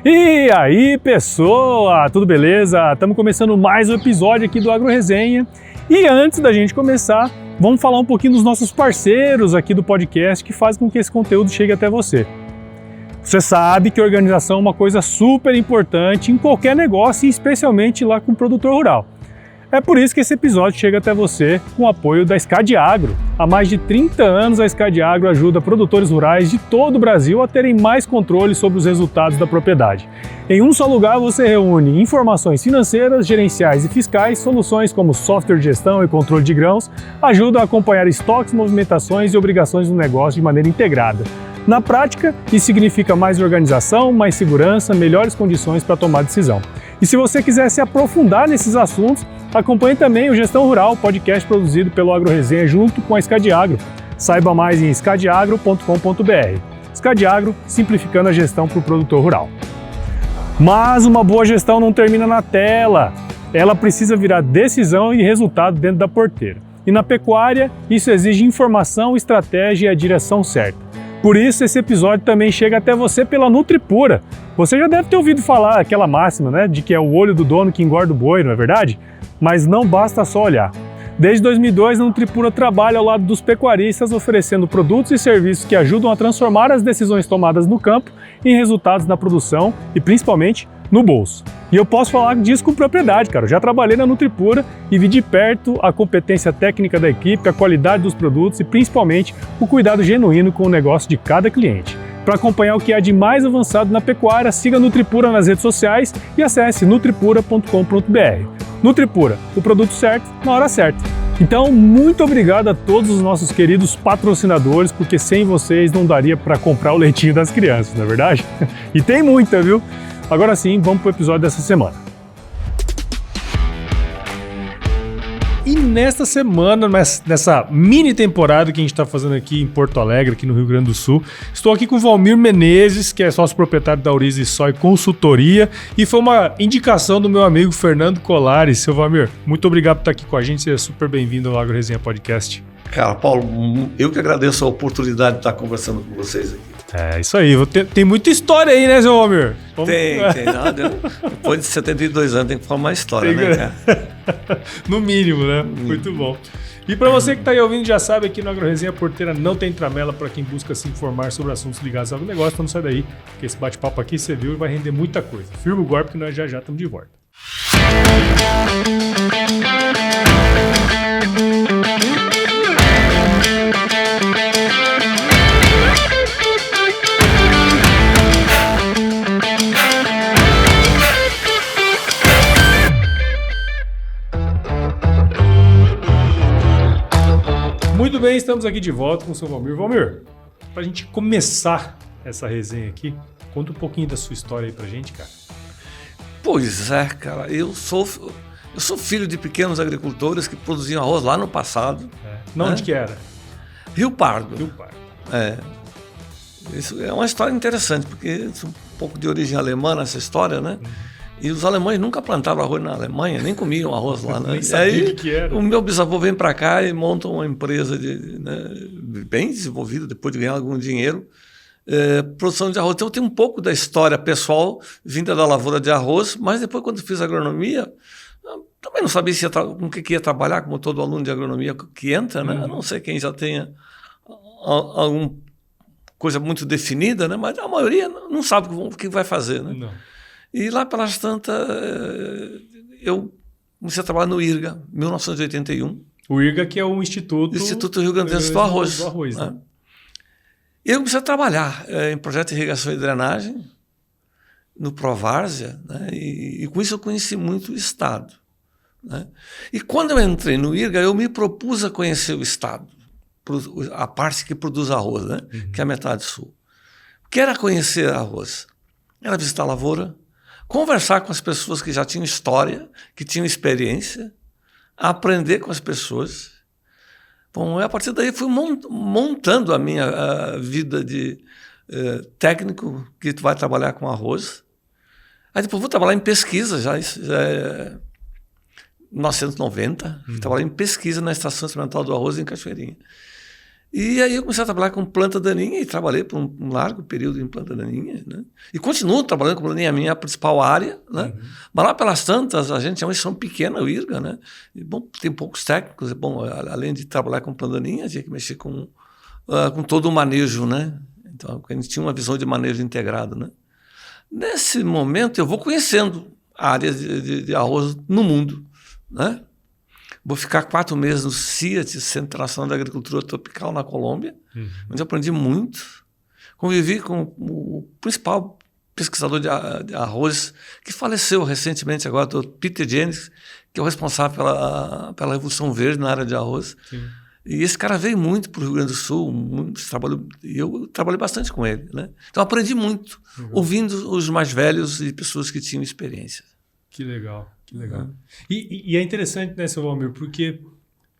E aí, pessoa, tudo beleza? Estamos começando mais um episódio aqui do AgroResenha. E antes da gente começar, vamos falar um pouquinho dos nossos parceiros aqui do podcast que fazem com que esse conteúdo chegue até você. Você sabe que organização é uma coisa super importante em qualquer negócio e especialmente lá com o produtor rural. É por isso que esse episódio chega até você com o apoio da Scadi Agro. Há mais de 30 anos a Scadi Agro ajuda produtores rurais de todo o Brasil a terem mais controle sobre os resultados da propriedade. Em um só lugar você reúne informações financeiras, gerenciais e fiscais, soluções como software de gestão e controle de grãos, ajudam a acompanhar estoques, movimentações e obrigações do negócio de maneira integrada. Na prática, isso significa mais organização, mais segurança, melhores condições para tomar decisão. E se você quiser se aprofundar nesses assuntos, acompanhe também o Gestão Rural, podcast produzido pelo AgroResenha junto com a Scadi Agro. Saiba mais em scadiagro.com.br. Scadi Agro, simplificando a gestão para o produtor rural. Mas uma boa gestão não termina na tela. Ela precisa virar decisão e resultado dentro da porteira. E na pecuária, isso exige informação, estratégia e a direção certa. Por isso, esse episódio também chega até você pela Nutripura. Você já deve ter ouvido falar aquela máxima, né, de que é o olho do dono que engorda o boi, não é verdade? Mas não basta só olhar. Desde 2002, a Nutripura trabalha ao lado dos pecuaristas, oferecendo produtos e serviços que ajudam a transformar as decisões tomadas no campo em resultados na produção e, principalmente, no bolso. E eu posso falar disso com propriedade, cara. Eu já trabalhei na Nutripura e vi de perto a competência técnica da equipe, a qualidade dos produtos e, principalmente, o cuidado genuíno com o negócio de cada cliente. Para acompanhar o que há de mais avançado na pecuária, siga a Nutripura nas redes sociais e acesse nutripura.com.br. Nutripura, o produto certo na hora certa. Então, muito obrigado a todos os nossos queridos patrocinadores, porque sem vocês não daria para comprar o leitinho das crianças, não é verdade? E tem muita, viu? Agora sim, vamos para o episódio dessa semana. E nesta semana, nessa mini temporada que a gente está fazendo aqui em Porto Alegre, aqui no Rio Grande do Sul, estou aqui com o Valmir Menezes, que é sócio proprietário da Aurize Soy Consultoria, e foi uma indicação do meu amigo Fernando Colares. Seu Valmir, muito obrigado por estar aqui com a gente, seja super bem-vindo ao AgroResenha Podcast. Cara, Paulo, eu que agradeço a oportunidade de estar conversando com vocês aqui. É, isso aí. Tem muita história aí, né, seu Valmir? Tem nada. Depois de 72 anos tem que falar uma história, né, cara? No mínimo, né? Muito bom. E para você que está aí ouvindo, já sabe, aqui no AgroResenha Porteira não tem tramela para quem busca se informar sobre assuntos ligados ao negócio. Então não sai daí, porque esse bate-papo aqui, você viu, vai render muita coisa. Firma o golpe que nós já estamos de volta. Muito bem, estamos aqui de volta com o seu Valmir. Valmir, para a gente começar essa resenha aqui, conta um pouquinho da sua história aí pra gente, cara. Pois é, cara, eu sou filho de pequenos agricultores que produziam arroz lá no passado. Não, onde que era? Rio Pardo. Rio Pardo. Isso é uma história interessante, porque é um pouco de origem alemã essa história, né? E os alemães nunca plantavam arroz na Alemanha, nem comiam arroz lá, né? Nem sabia o que era. O meu bisavô vem para cá e monta uma empresa bem desenvolvida, depois de ganhar algum dinheiro, produção de arroz. Então tem um pouco da história pessoal vinda da lavoura de arroz, mas depois quando fiz agronomia, também não sabia com o que ia trabalhar, como todo aluno de agronomia que entra, né? A não sei quem já tenha alguma coisa muito definida, né? Mas a maioria não sabe o que vai fazer, né? Não. E lá pelas tantas, eu comecei a trabalhar no IRGA, em 1981. O IRGA, que é o Instituto Rio Grandense do Arroz. Do arroz, né? E eu comecei a trabalhar em projeto de irrigação e drenagem, no Provárzia, né? E com isso eu conheci muito o Estado. Né? E quando eu entrei no IRGA, eu me propus a conhecer o Estado, a parte que produz arroz, né? Que é a metade sul. O que era conhecer arroz? Era visitar a lavoura, conversar com as pessoas que já tinham história, que tinham experiência, aprender com as pessoas. Bom, a partir daí fui montando a minha vida de técnico que vai trabalhar com arroz. Aí depois vou trabalhar em pesquisa, já é 1990, trabalhei em pesquisa na Estação Experimental do Arroz em Cachoeirinha. E aí eu comecei a trabalhar com planta daninha e trabalhei por um largo período em planta daninha, né? E continuo trabalhando com planta daninha, a minha principal área, né? Mas lá pelas tantas, a gente é uma instituição pequena, o IRGA, né? E, bom, tem poucos técnicos, bom, além de trabalhar com planta daninha, tinha que mexer com todo o manejo, né? Então, a gente tinha uma visão de manejo integrado, né? Nesse momento, eu vou conhecendo áreas de arroz no mundo, né? Vou ficar 4 meses no CIAT, Centro Internacional da Agricultura Tropical, na Colômbia, onde eu aprendi muito. Convivi com o principal pesquisador de arroz, que faleceu recentemente agora, o Peter Jennings, que é o responsável pela Revolução Verde na área de arroz. Sim. E esse cara veio muito para o Rio Grande do Sul, e eu trabalhei bastante com ele, né? Então aprendi muito, ouvindo os mais velhos e pessoas que tinham experiência. Que legal, que legal. E é interessante, né, seu Valmir, porque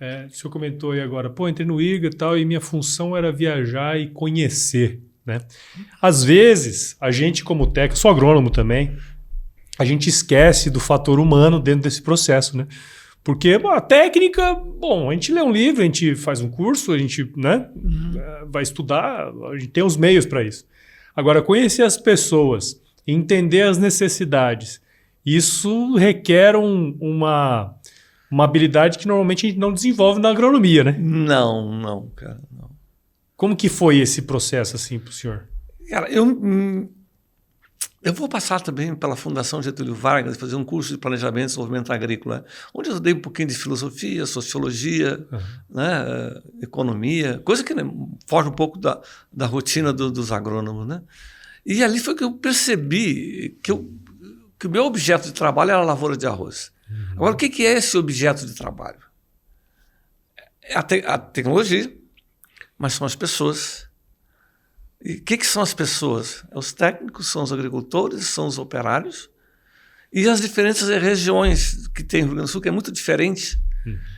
o senhor comentou aí agora, entrei no IRGA e tal, e minha função era viajar e conhecer, né? Às vezes, a gente como técnico, sou agrônomo também, a gente esquece do fator humano dentro desse processo, né? Porque a técnica, a gente lê um livro, a gente faz um curso, a gente, né, vai estudar, a gente tem os meios para isso. Agora, conhecer as pessoas, entender as necessidades, isso requer uma habilidade que normalmente a gente não desenvolve na agronomia, né? Não, cara, não. Como que foi esse processo assim para o senhor? Cara, eu vou passar também pela Fundação Getúlio Vargas, fazer um curso de planejamento e desenvolvimento agrícola, onde eu dei um pouquinho de filosofia, sociologia, né, economia, coisa que, né, foge um pouco da rotina dos agrônomos, né? E ali foi que eu percebi que o meu objeto de trabalho era a lavoura de arroz. Agora, o que é esse objeto de trabalho? É a tecnologia, mas são as pessoas. E o que são as pessoas? Os técnicos, são os agricultores, são os operários e as diferentes regiões que tem no Rio Grande do Sul, que é muito diferente.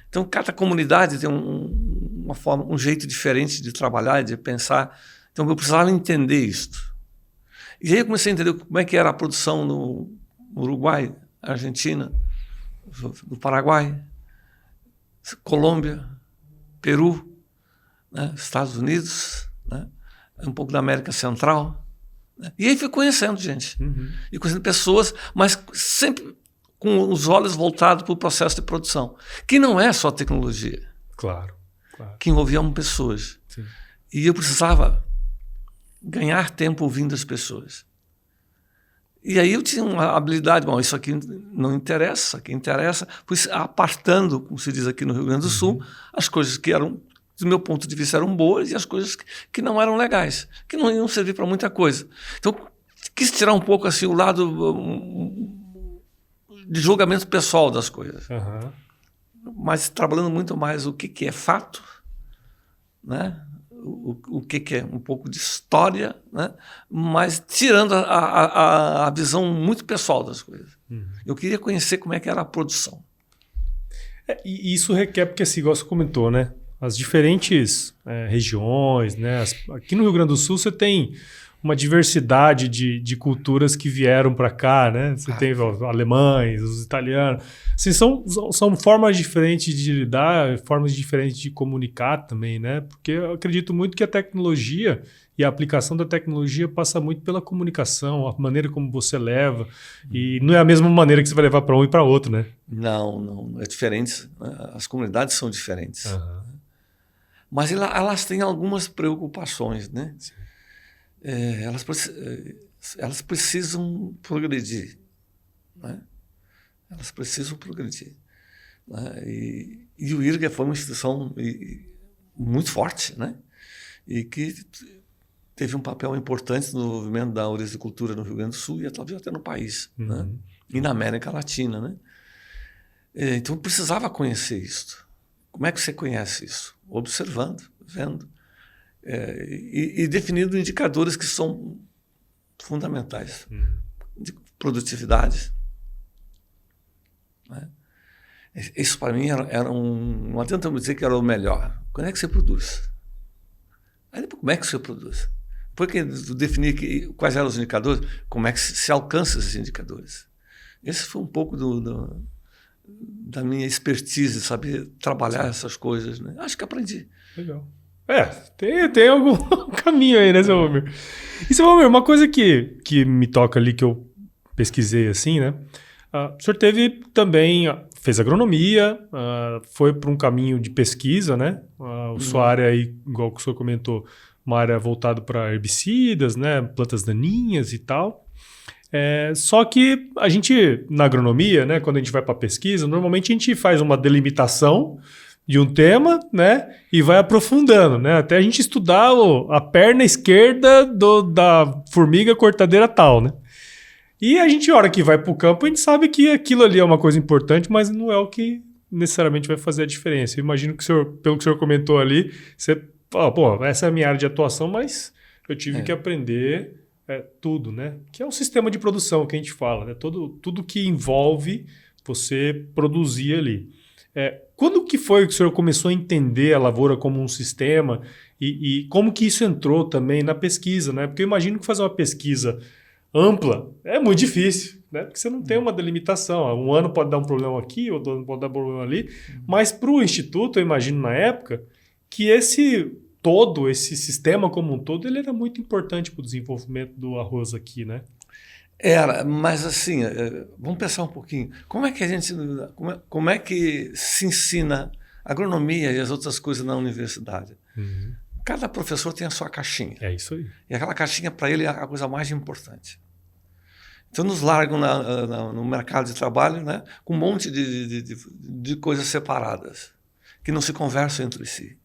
Então, cada comunidade tem uma forma, um jeito diferente de trabalhar, de pensar. Então, eu precisava entender isto. E aí eu comecei a entender como é que era a produção no Uruguai, Argentina, no Paraguai, Colômbia, Peru, né, Estados Unidos, né, um pouco da América Central. Né? E aí fui conhecendo gente. E conhecendo pessoas, mas sempre com os olhos voltados para o processo de produção, que não é só tecnologia. Claro. Que envolviam pessoas. Sim. E eu precisava ganhar tempo ouvindo as pessoas. E aí eu tinha uma habilidade, isso aqui não interessa, isso aqui interessa, fui apartando, como se diz aqui no Rio Grande do Sul, as coisas que eram, do meu ponto de vista, eram boas e as coisas que não eram legais, que não iam servir para muita coisa. Então, quis tirar um pouco assim, o lado de julgamento pessoal das coisas. Mas trabalhando muito mais o que é fato, né? O que é um pouco de história, né? Mas tirando a visão muito pessoal das coisas. Eu queria conhecer como é que era a produção. E isso requer, porque assim, igual você comentou, né? As diferentes regiões, né? Aqui no Rio Grande do Sul você tem uma diversidade de culturas que vieram para cá, né? Você tem os alemães, os italianos. Assim, são formas diferentes de lidar, formas diferentes de comunicar também, né? Porque eu acredito muito que a tecnologia e a aplicação da tecnologia passa muito pela comunicação, a maneira como você leva. E não é a mesma maneira que você vai levar para um e para outro, né? Não. É diferente. As comunidades são diferentes. Mas elas têm algumas preocupações, né? Sim. Elas precisam progredir, né? Elas precisam progredir, né? E o IRGA foi uma instituição muito forte, né? E que teve um papel importante no desenvolvimento da ouricultura no Rio Grande do Sul e talvez até no país, né? E na América Latina, né? Então precisava conhecer isso. Como é que você conhece isso? Observando, vendo. E definindo indicadores que são fundamentais de produtividade. Né? Isso para mim era não adianta dizer que era o melhor. Quando é que você produz? Aí depois, como é que você produz? Depois que definir quais eram os indicadores, como é que se alcança esses indicadores? Esse foi um pouco da minha expertise, saber trabalhar essas coisas. Né? Acho que aprendi. Legal. Tem algum caminho aí, né, seu Romero? E, seu Romero, uma coisa que me toca ali, que eu pesquisei assim, né? O senhor teve também, fez agronomia, foi para um caminho de pesquisa, né? Sua área aí, igual que o senhor comentou, uma área voltada para herbicidas, né? Plantas daninhas e tal. Só que a gente, na agronomia, né? Quando a gente vai para pesquisa, normalmente a gente faz uma delimitação de um tema, né? E vai aprofundando, né? Até a gente estudar a perna esquerda da formiga cortadeira tal, né? E a gente, a hora que vai para o campo, a gente sabe que aquilo ali é uma coisa importante, mas não é o que necessariamente vai fazer a diferença. Eu imagino que pelo que o senhor comentou ali, você fala, pô, essa é a minha área de atuação, mas eu tive que aprender tudo, né? Que é o sistema de produção que a gente fala, né? Tudo que envolve você produzir ali. Quando que foi que o senhor começou a entender a lavoura como um sistema e como que isso entrou também na pesquisa, né? Porque eu imagino que fazer uma pesquisa ampla é muito difícil, né? Porque você não tem uma delimitação. Um ano pode dar um problema aqui, outro ano pode dar um problema ali. Mas para o Instituto, eu imagino na época, que esse sistema como um todo, ele era muito importante para o desenvolvimento do arroz aqui, né? Era, mas assim, vamos pensar um pouquinho. Como é que se ensina agronomia e as outras coisas na universidade? Cada professor tem a sua caixinha. É isso aí. E aquela caixinha, para ele, é a coisa mais importante. Então, nos largam no mercado de trabalho, né, com um monte de coisas separadas, que não se conversam entre si.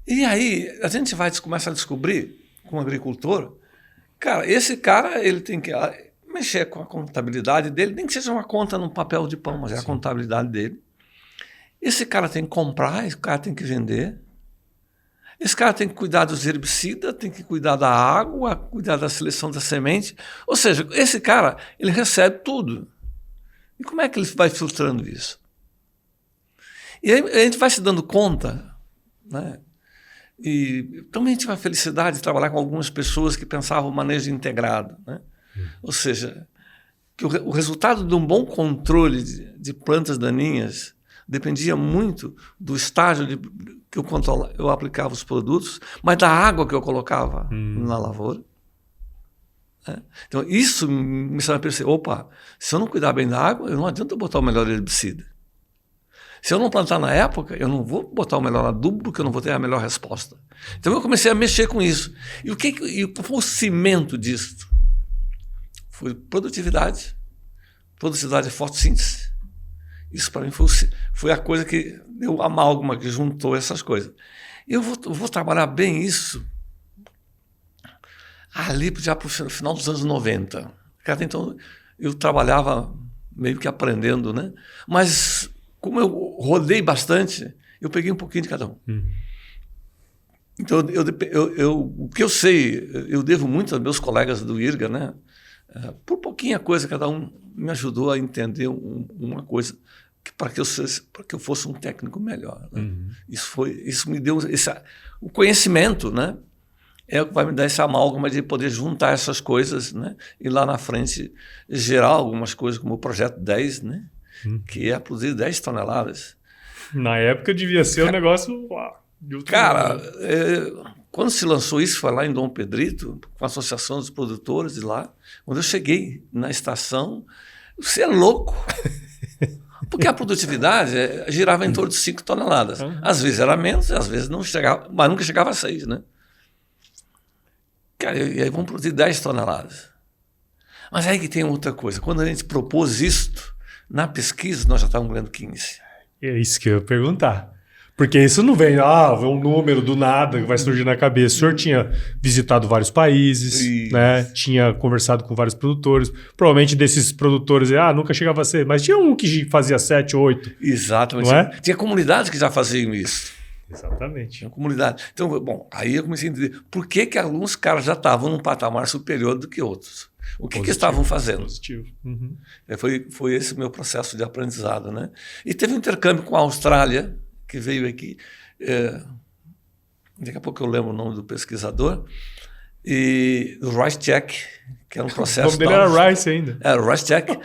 E aí, a gente começa a descobrir, como agricultor, cara, esse cara ele tem que mexer com a contabilidade dele, nem que seja uma conta num papel de pão, mas é a contabilidade dele. Esse cara tem que comprar, esse cara tem que vender. Esse cara tem que cuidar dos herbicidas, tem que cuidar da água, cuidar da seleção da semente. Ou seja, esse cara, ele recebe tudo. E como é que ele vai filtrando isso? E aí a gente vai se dando conta, né? E também tive a felicidade de trabalhar com algumas pessoas que pensavam o manejo integrado, né? Ou seja, que o resultado de um bom controle de plantas daninhas dependia muito do estágio que eu aplicava os produtos, mas da água que eu colocava na lavoura. Então, isso me faz perceber, opa, se eu não cuidar bem da água, eu não adianta eu botar o melhor herbicida. Se eu não plantar na época, eu não vou botar o melhor adubo, porque eu não vou ter a melhor resposta. Então, eu comecei a mexer com isso. E qual foi o cimento disso? Foi produtividade e fotossíntese. Isso para mim foi a coisa que deu amálgama, que juntou essas coisas. Eu vou trabalhar bem isso ali já para o final dos anos 90. Então, eu trabalhava meio que aprendendo, né? Mas, como eu rodei bastante, eu peguei um pouquinho de cada um. Então, o que eu sei, eu devo muito aos meus colegas do IRGA, né? Por pouquinha coisa, cada um me ajudou a entender uma coisa para que eu fosse um técnico melhor, né? Isso me deu o conhecimento, né? É o que vai me dar essa amálgama de poder juntar essas coisas, né? E lá na frente gerar algumas coisas como o Projeto 10, né? Que é produzir 10 toneladas. Na época devia ser um negócio... Cara, quando se lançou isso, foi lá em Dom Pedrito, com a Associação dos Produtores de lá. Quando eu cheguei na estação, você é louco. Porque a produtividade girava em torno de 5 toneladas. Às vezes era menos, às vezes não chegava, mas nunca chegava a 6, né? Cara, e aí vamos produzir 10 toneladas. Mas aí que tem outra coisa. Quando a gente propôs isto, na pesquisa nós já estávamos ganhando 15. É isso que eu ia perguntar. Porque isso não vem um número do nada que vai surgir na cabeça. O senhor tinha visitado vários países, né? Tinha conversado com vários produtores. Provavelmente desses produtores, nunca chegava a ser, mas tinha um que fazia 7, 8. Exatamente. Não é? Tinha comunidades que já faziam isso. Exatamente. Tinha comunidade. Então, bom, aí eu comecei a entender por que alguns caras já estavam num patamar superior do que outros. O que estavam fazendo? Positivo. Foi esse o meu processo de aprendizado, né? E teve um intercâmbio com a Austrália, que veio aqui, daqui a pouco eu lembro o nome do pesquisador, e do Rice Check, que era um processo... O nome dele era Rice ainda. Era o Rice Tech.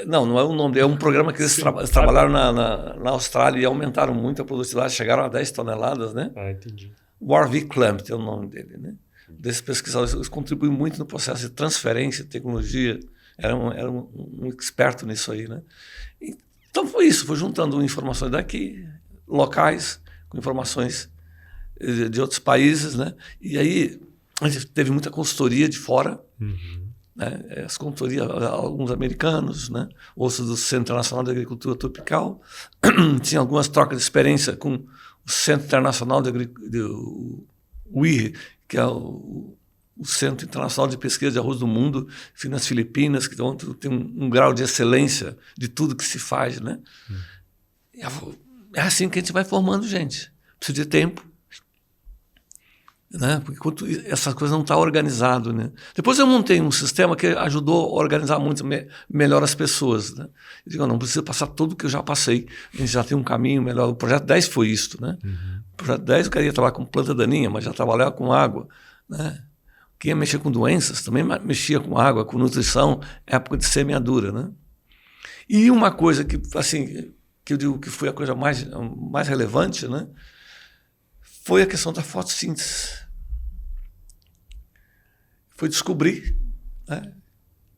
Não é o nome dele, é um programa que eles trabalharam na Austrália e aumentaram muito a produtividade, chegaram a 10 toneladas, né? Entendi. Warwick Clamp é o nome dele, né? Desses pesquisadores, eles contribuem muito no processo de transferência de tecnologia, era um experto nisso aí, né? Então foi isso, foi juntando informações daqui, locais, com informações de outros países, né? E aí a gente teve muita consultoria de fora, né? As consultorias, alguns americanos, né? Outros do Centro Internacional de Agricultura Tropical, tinha algumas trocas de experiência com o Centro Internacional de Agricultura, o IRRI, que é o Centro Internacional de Pesquisa de Arroz do Mundo, nas Filipinas, que tem um grau de excelência de tudo que se faz, né? É assim que a gente vai formando gente. Precisa de tempo, né? Porque enquanto essas coisas não estão organizadas, né? Depois eu montei um sistema que ajudou a organizar muito melhor as pessoas, né? Eu digo, não precisa passar tudo o que eu já passei, a gente já tem um caminho melhor. O projeto 10 foi isso, né? O projeto 10 eu queria trabalhar com planta daninha, mas já trabalhava com água, né? Quem ia mexer com doenças também mexia com água, com nutrição, época de semeadura, né? E uma coisa que, assim, que eu digo que foi a coisa mais relevante, né? Foi a questão da fotossíntese. Foi descobrir, né,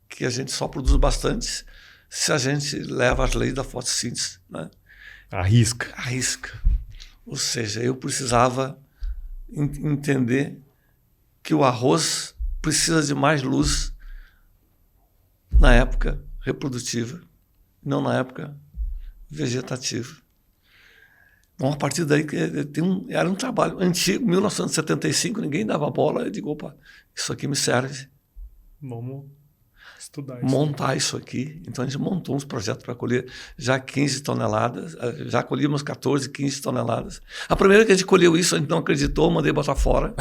que a gente só produz bastante se a gente leva as leis da fotossíntese, né? Arrisca. Ou seja, eu precisava entender que o arroz precisa de mais luz na época reprodutiva, não na época vegetativa. Bom, a partir daí era um trabalho antigo, 1975, ninguém dava bola. Eu digo, opa, isso aqui me serve. Vamos estudar isso. Montar isso aqui. Então a gente montou uns projetos para colher já 15 toneladas, já colhíamos 14, 15 toneladas. A primeira que a gente colheu isso, a gente não acreditou, mandei botar fora.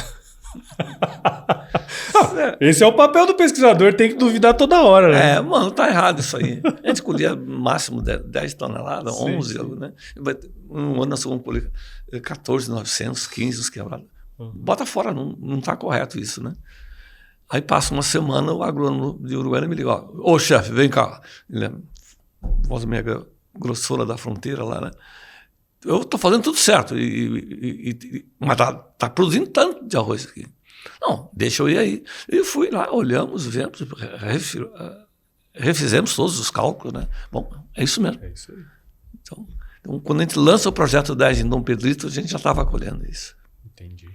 Esse é o papel do pesquisador, tem que duvidar toda hora, né? Mano, tá errado isso aí. A gente colhia máximo 10 toneladas, 11, sim. Né? Um ano nós vamos colher 14.900, 15 uns quebrados. Bota fora, não tá correto isso, né? Aí passa uma semana, o agrônomo de Uruguaiana me liga, ô chefe, vem cá. Ele é voz meio grossura da fronteira lá, né? Eu estou fazendo tudo certo, mas tá produzindo tanto de arroz aqui. Não, deixa eu ir aí. E fui lá, olhamos, vemos, refizemos todos os cálculos, né? Bom, é isso mesmo. É isso aí. Então, quando a gente lança o projeto 10 em Dom Pedrito, a gente já estava colhendo isso. Entendi.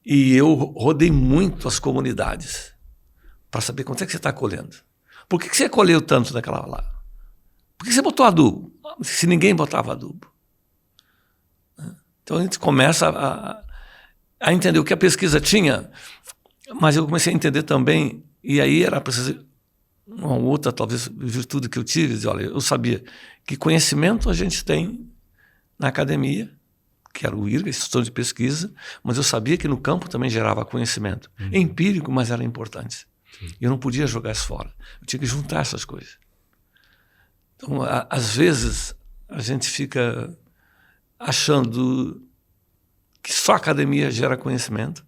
E eu rodei muito as comunidades para saber quanto é que você está colhendo. Por que você colheu tanto daquela lá? Por que você botou adubo? Se ninguém botava adubo. Então a gente começa a entender o que a pesquisa tinha, mas eu comecei a entender também, e aí era preciso uma outra, talvez, virtude que eu tive, de, olha, eu sabia que conhecimento a gente tem na academia, que era o IRGA, Instituto de Pesquisa, mas eu sabia que no campo também gerava conhecimento. Empírico, mas era importante. Eu não podia jogar isso fora. Eu tinha que juntar essas coisas. Então, às vezes, a gente fica achando que só a academia gera conhecimento.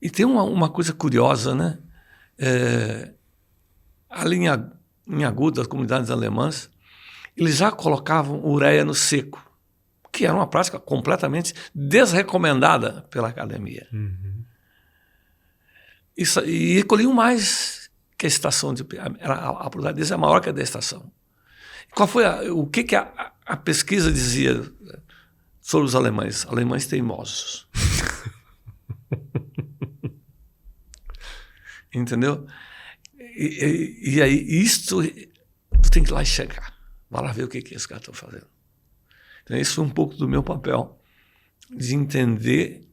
E tem uma coisa curiosa, né? Ali em Agudo, as comunidades alemãs, eles já colocavam ureia no seco, que era uma prática completamente desrecomendada pela academia. Isso, e colhiam mais que a estação de... A produtividade deles é maior que a da estação. Qual foi o que a pesquisa dizia sobre os alemães? Alemães teimosos. Entendeu? E aí, isto, tu tem que ir lá e chegar. Vai lá ver o que esses caras estão fazendo. Então, isso foi um pouco do meu papel, de entender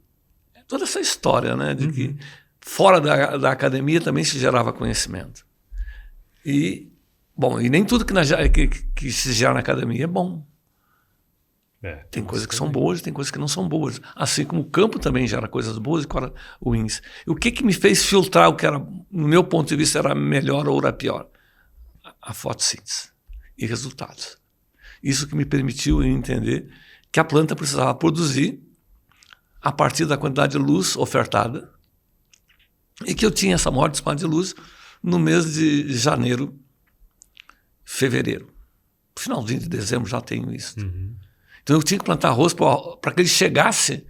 toda essa história, né? De que fora da academia também se gerava conhecimento. E, bom, e nem tudo que se gera na academia é bom. Tem coisas que são boas, tem coisas que não são boas. Assim como o campo também gera coisas boas e ruins. E o que me fez filtrar o que era, no meu ponto de vista, era melhor ou era pior? A fotossíntese e resultados. Isso que me permitiu entender que a planta precisava produzir a partir da quantidade de luz ofertada e que eu tinha essa maior disponibilidade de luz no mês de janeiro, fevereiro. Finalzinho de dezembro já tenho isso. Então eu tinha que plantar arroz para que ele chegasse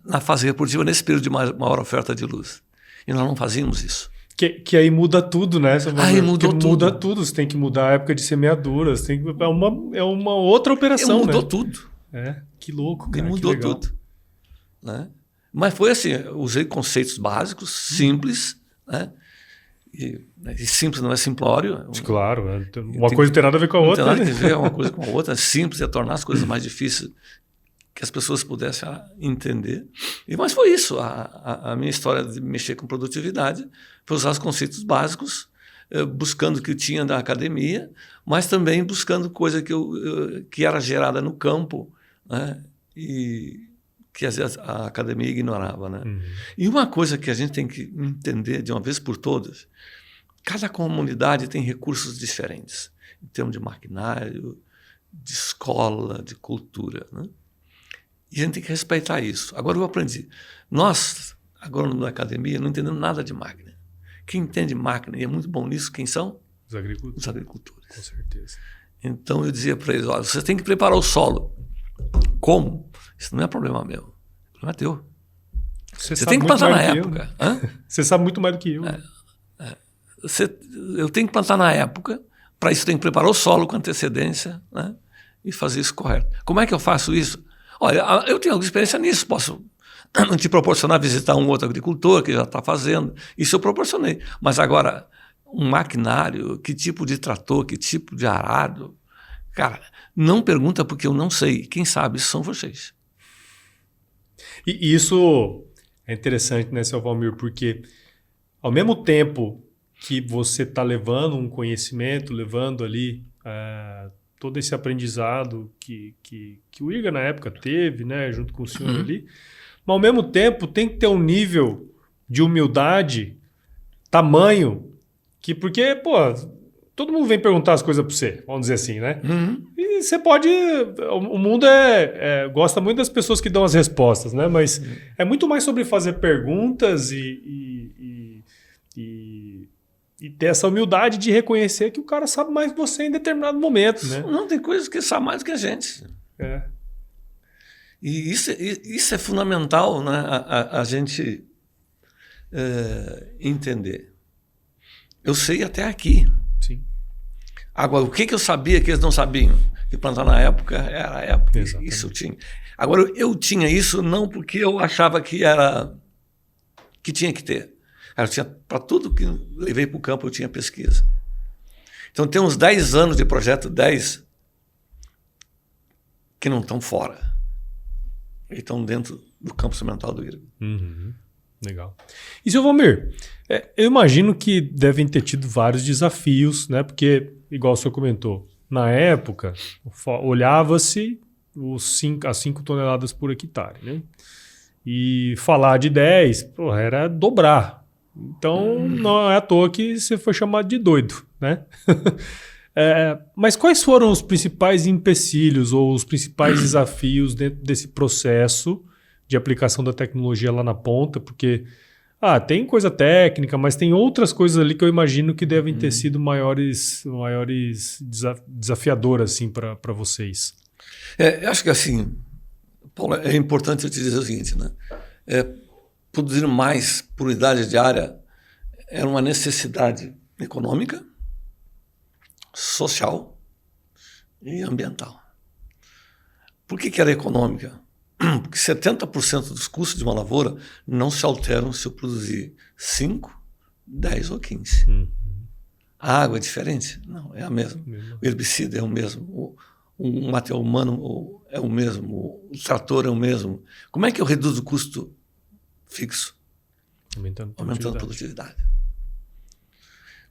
na fase reprodutiva nesse período de maior oferta de luz. E nós não fazíamos isso. Que aí muda tudo, né? Aí muda tudo. Você tem que mudar a época de semeadura. É uma outra operação, mudou né? tudo. Que louco, cara. E mudou tudo. Né? Mas foi assim, eu usei conceitos básicos, simples, né? E simples não é simplório. Claro, uma coisa não tem nada a ver com a outra. Não tem nada a ver uma coisa com a outra. Simples é tornar as coisas mais difíceis que as pessoas pudessem entender. Mas foi isso. A minha história de mexer com produtividade foi usar os conceitos básicos, buscando o que eu tinha da academia, mas também buscando coisa que era gerada no campo, né? E que às vezes a academia ignorava. Né? E uma coisa que a gente tem que entender de uma vez por todas, cada comunidade tem recursos diferentes, em termos de maquinário, de escola, de cultura. Né? E a gente tem que respeitar isso. Agora eu aprendi. Nós, agrônomos da academia, não entendemos nada de máquina. Quem entende máquina e é muito bom nisso, quem são? Os agricultores. Os agricultores. Com certeza. Então eu dizia para eles, olha, você tem que preparar o solo. Como? Isso não é problema meu. O problema é teu. Você tem que plantar na época. Você sabe muito mais do que eu. Eu tenho que plantar na época. Para isso, tem que preparar o solo com antecedência, né? E fazer isso correto. Como é que eu faço isso? Olha, eu tenho alguma experiência nisso. Posso te proporcionar visitar um outro agricultor que já está fazendo. Isso eu proporcionei. Mas agora, um maquinário, que tipo de trator, que tipo de arado... Cara, não pergunta porque eu não sei. Quem sabe são vocês. E isso é interessante, né, seu Valmir? Porque ao mesmo tempo que você está levando um conhecimento, levando ali todo esse aprendizado que o IRGA na época teve, né, junto com o senhor ali, mas ao mesmo tempo tem que ter um nível de humildade, tamanho, porque, pô, todo mundo vem perguntar as coisas para você, vamos dizer assim, né? E você pode... O mundo gosta muito das pessoas que dão as respostas, né? Mas é muito mais sobre fazer perguntas e ter essa humildade de reconhecer que o cara sabe mais que você em determinado momento, né? Não, tem coisas que sabe mais do que a gente. E isso é fundamental, né? A gente entender. Eu sei até aqui. Sim. Agora, o que eu sabia que eles não sabiam? Que plantar na época era a época. Exatamente. Isso eu tinha. Agora, eu tinha isso não porque eu achava que tinha que ter. Eu tinha, para tudo que levei para o campo, eu tinha pesquisa. Então, tem uns 10 anos de projeto 10 que não estão fora. Eles estão dentro do campo instrumental do IRGA. Legal. E, seu Valmir, eu imagino que devem ter tido vários desafios, né? Porque, igual o senhor comentou, na época, olhava-se as 5 toneladas por hectare, né? E falar de 10, era dobrar. Então, não é à toa que você foi chamado de doido, né? Mas quais foram os principais empecilhos ou os principais desafios dentro desse processo de aplicação da tecnologia lá na ponta? Porque tem coisa técnica, mas tem outras coisas ali que eu imagino que devem ter sido maiores desafiadoras assim, para vocês. Eu acho que assim, Paulo, é importante eu te dizer o seguinte, né? Produzir mais por unidade diária era uma necessidade econômica, social e ambiental. Por que era econômica? Porque 70% dos custos de uma lavoura não se alteram se eu produzir 5, 10 ou 15. A água é diferente? Não, é a mesma. O herbicida é o mesmo. O material humano é o mesmo. O trator é o mesmo. Como é que eu reduzo o custo fixo? Aumentando a produtividade.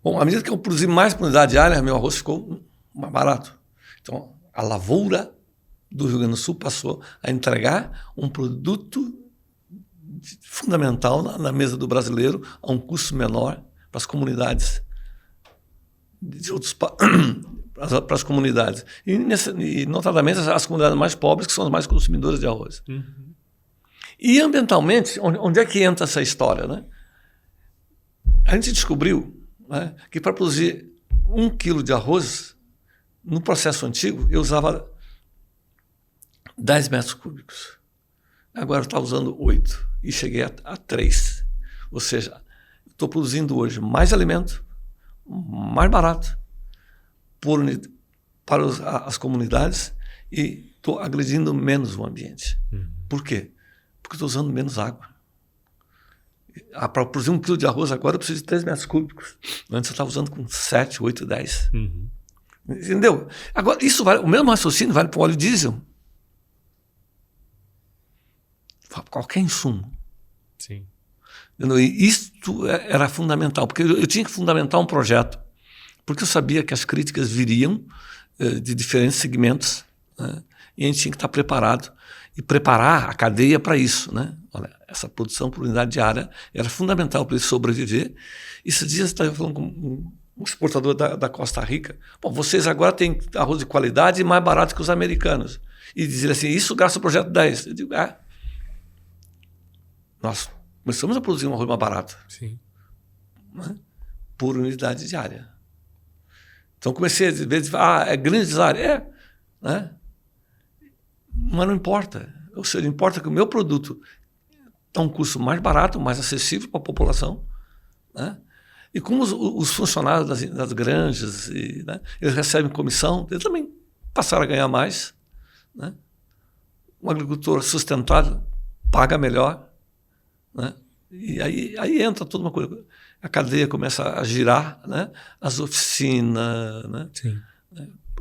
Bom, à medida que eu produzi mais por unidade diária, meu arroz ficou mais barato. Então, a lavoura do Rio Grande do Sul passou a entregar um produto fundamental na mesa do brasileiro a um custo menor para as comunidades para as comunidades e notadamente as comunidades mais pobres, que são as mais consumidoras de arroz. E ambientalmente, onde é que entra essa história, né? A gente descobriu, né, que para produzir 1 quilo de arroz, no processo antigo, eu usava 10 metros cúbicos. Agora eu estava usando 8 e cheguei a 3. Ou seja, estou produzindo hoje mais alimento, mais barato, para as comunidades, e estou agredindo menos o ambiente. Por quê? Porque estou usando menos água. Para produzir 1 quilo de arroz agora eu preciso de 3 metros cúbicos. Antes eu estava usando com 7, 8, 10. Entendeu? Agora, isso vale, o mesmo raciocínio vale para o óleo diesel. Qualquer insumo. Sim. Entendeu? E isto era fundamental, porque eu tinha que fundamentar um projeto, porque eu sabia que as críticas viriam de diferentes segmentos, né? E a gente tinha que estar preparado e preparar a cadeia para isso, né? Olha, essa produção por unidade diária era fundamental para ele sobreviver. Esses dias eu estava falando com um exportador da Costa Rica. Bom, vocês agora têm arroz de qualidade e mais barato que os americanos. E dizer assim, isso gasta o projeto 10. Eu digo, nós começamos a produzir um arroz mais barato. Sim. Né? Por unidade diária. Então comecei a dizer, é grande área. Né? Mas não importa. Ou seja, importa que o meu produto está um custo mais barato, mais acessível para a população. Né? E como os funcionários das granjas, né, eles recebem comissão, eles também passaram a ganhar mais. Né? Um agricultor sustentado paga melhor. Né? E aí entra toda uma coisa. A cadeia começa a girar, né? As oficinas. Né? Sim.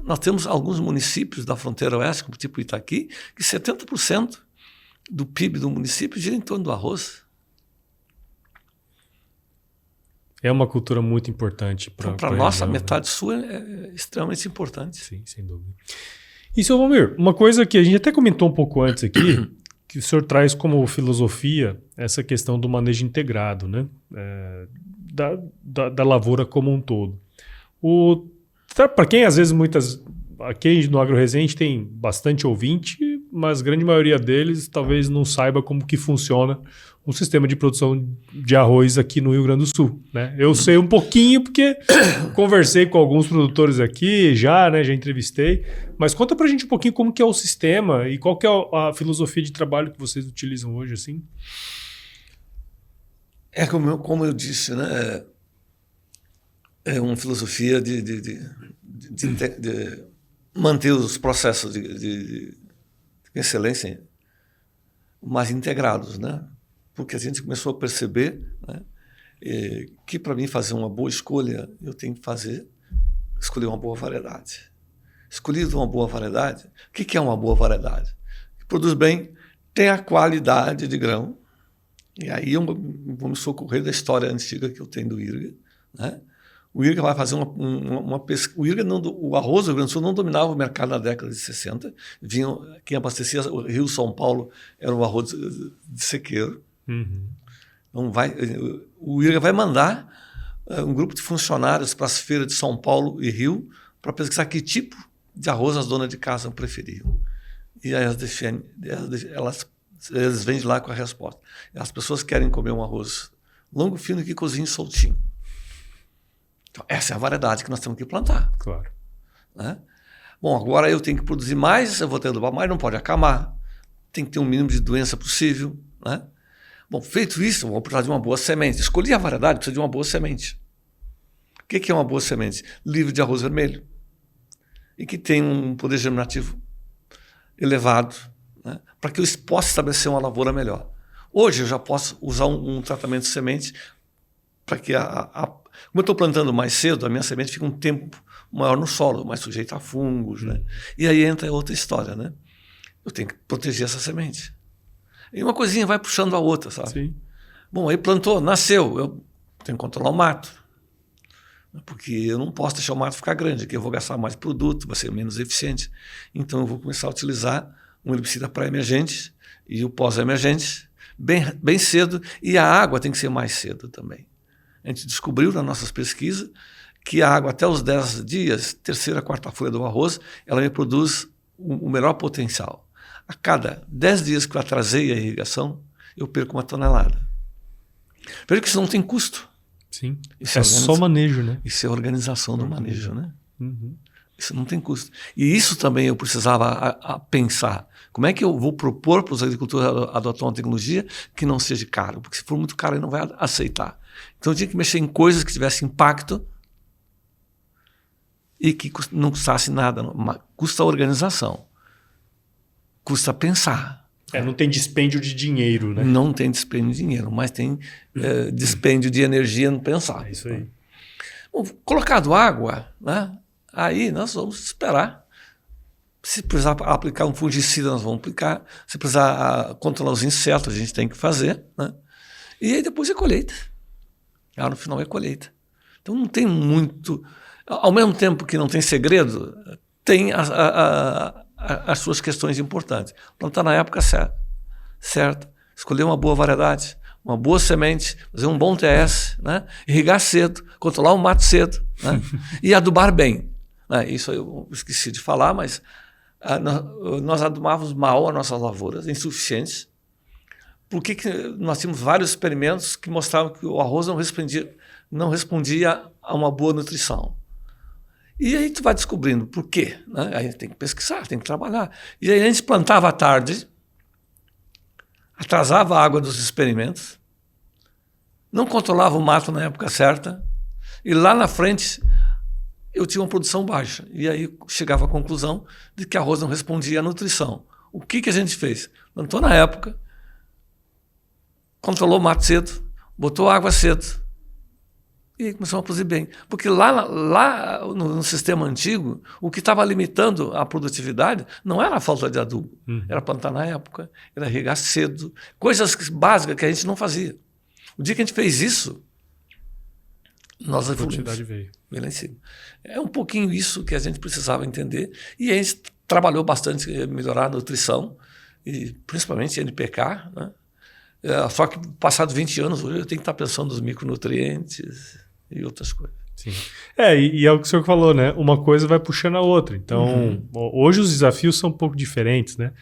Nós temos alguns municípios da fronteira oeste, como tipo Itaqui, que 70% do PIB do município gira em torno do arroz. É uma cultura muito importante para a nossa metade sul é extremamente importante. Sim, sem dúvida. E, seu Valmir, uma coisa que a gente até comentou um pouco antes aqui, que o senhor traz como filosofia essa questão do manejo integrado, né? Da lavoura como um todo. Para quem, às vezes, aqui no AgroResenha a gente tem bastante ouvinte, mas a grande maioria deles talvez não saiba como que funciona um sistema de produção de arroz aqui no Rio Grande do Sul. Né? Eu sei um pouquinho porque conversei com alguns produtores aqui já entrevistei, mas conta pra gente um pouquinho como que é o sistema e qual que é a filosofia de trabalho que vocês utilizam hoje, assim. Como eu disse, né? É uma filosofia de manter os processos de excelência mais integrados, né? Porque a gente começou a perceber, né, que para mim fazer uma boa escolha, eu tenho que escolher uma boa variedade. Escolhido uma boa variedade, o que é uma boa variedade? Que produz bem, tem a qualidade de grão, e aí eu vou me socorrer da história antiga que eu tenho do IRGA, né? O IRGA vai fazer uma pesquisa. O arroz do Rio Grande do Sul não dominava o mercado na década de 60. Quem abastecia o Rio São Paulo era o arroz de sequeiro. Então o IRGA vai mandar um grupo de funcionários para as feiras de São Paulo e Rio para pesquisar que tipo de arroz as donas de casa preferiam. E aí eles vêm de lá com a resposta. As pessoas querem comer um arroz longo, fino, que cozinhe soltinho. Então, essa é a variedade que nós temos que plantar. Claro. Né? Bom, agora eu tenho que produzir mais, eu vou ter que adubar mais, não pode acamar. Tem que ter um mínimo de doença possível. Né? Bom, feito isso, eu vou precisar de uma boa semente. Escolhi a variedade, precisa de uma boa semente. O que é uma boa semente? Livre de arroz vermelho. E que tem um poder germinativo elevado, né? Para que eu possa estabelecer uma lavoura melhor. Hoje eu já posso usar um tratamento de semente para que como eu estou plantando mais cedo, a minha semente fica um tempo maior no solo, mais sujeita a fungos. Né? E aí entra outra história. Né? Eu tenho que proteger essa semente. E uma coisinha vai puxando a outra, sabe? Sim. Bom, aí plantou, nasceu, eu tenho que controlar o mato. Porque eu não posso deixar o mato ficar grande, que eu vou gastar mais produto, vai ser menos eficiente. Então eu vou começar a utilizar um herbicida pré-emergente e o pós-emergente bem cedo, e a água tem que ser mais cedo também. A gente descobriu nas nossas pesquisas que a água até os 10 dias, terceira, quarta folha do arroz, ela me produz o melhor potencial. A cada 10 dias que eu atrasei a irrigação, eu perco 1 tonelada. Veja que isso não tem custo. Sim. É só manejo, né? Isso é organização do manejo, né? Isso não tem custo. E isso também eu precisava pensar. Como é que eu vou propor para os agricultores adotar uma tecnologia que não seja caro? Porque se for muito caro, ele não vai aceitar. Então eu tinha que mexer em coisas que tivessem impacto e que não custasse nada. Custa a organização. Custa pensar. Não tem dispêndio de dinheiro, né? Não tem dispêndio de dinheiro, mas tem dispêndio de energia no pensar. É isso aí. Bom, colocado água, né? Aí nós vamos esperar. Se precisar aplicar um fungicida, nós vamos aplicar. Se precisar controlar os insetos, a gente tem que fazer, né? E aí depois é colheita. No final é colheita. Então não tem muito... Ao mesmo tempo que não tem segredo, tem as suas questões importantes. Plantar na época certa, escolher uma boa variedade, uma boa semente, fazer um bom TS, né? Irrigar cedo, controlar o mato cedo, né? E adubar bem. Isso eu esqueci de falar, mas nós adubávamos mal as nossas lavouras, insuficientes. Porque nós tínhamos vários experimentos que mostravam que o arroz não respondia a uma boa nutrição. E aí tu vai descobrindo por quê, né? Aí a gente tem que pesquisar, tem que trabalhar. E aí a gente plantava à tarde, atrasava a água dos experimentos, não controlava o mato na época certa, e lá na frente eu tinha uma produção baixa. E aí chegava à conclusão de que arroz não respondia à nutrição. O que a gente fez? Plantou na época, controlou o mato cedo, botou água cedo, e aí começou a produzir bem. Porque lá no sistema antigo, o que estava limitando a produtividade não era a falta de adubo, era plantar na época, era regar cedo, coisas básicas que a gente não fazia. O dia que a gente fez isso, nós a produtividade veio lá em cima. É um pouquinho isso que a gente precisava entender, e a gente trabalhou bastante em melhorar a nutrição, e principalmente NPK, né? Só que passados 20 anos, hoje eu tenho que estar pensando nos micronutrientes e outras coisas. Sim. E é o que o senhor falou, né? Uma coisa vai puxando a outra. Então, hoje os desafios são um pouco diferentes, né?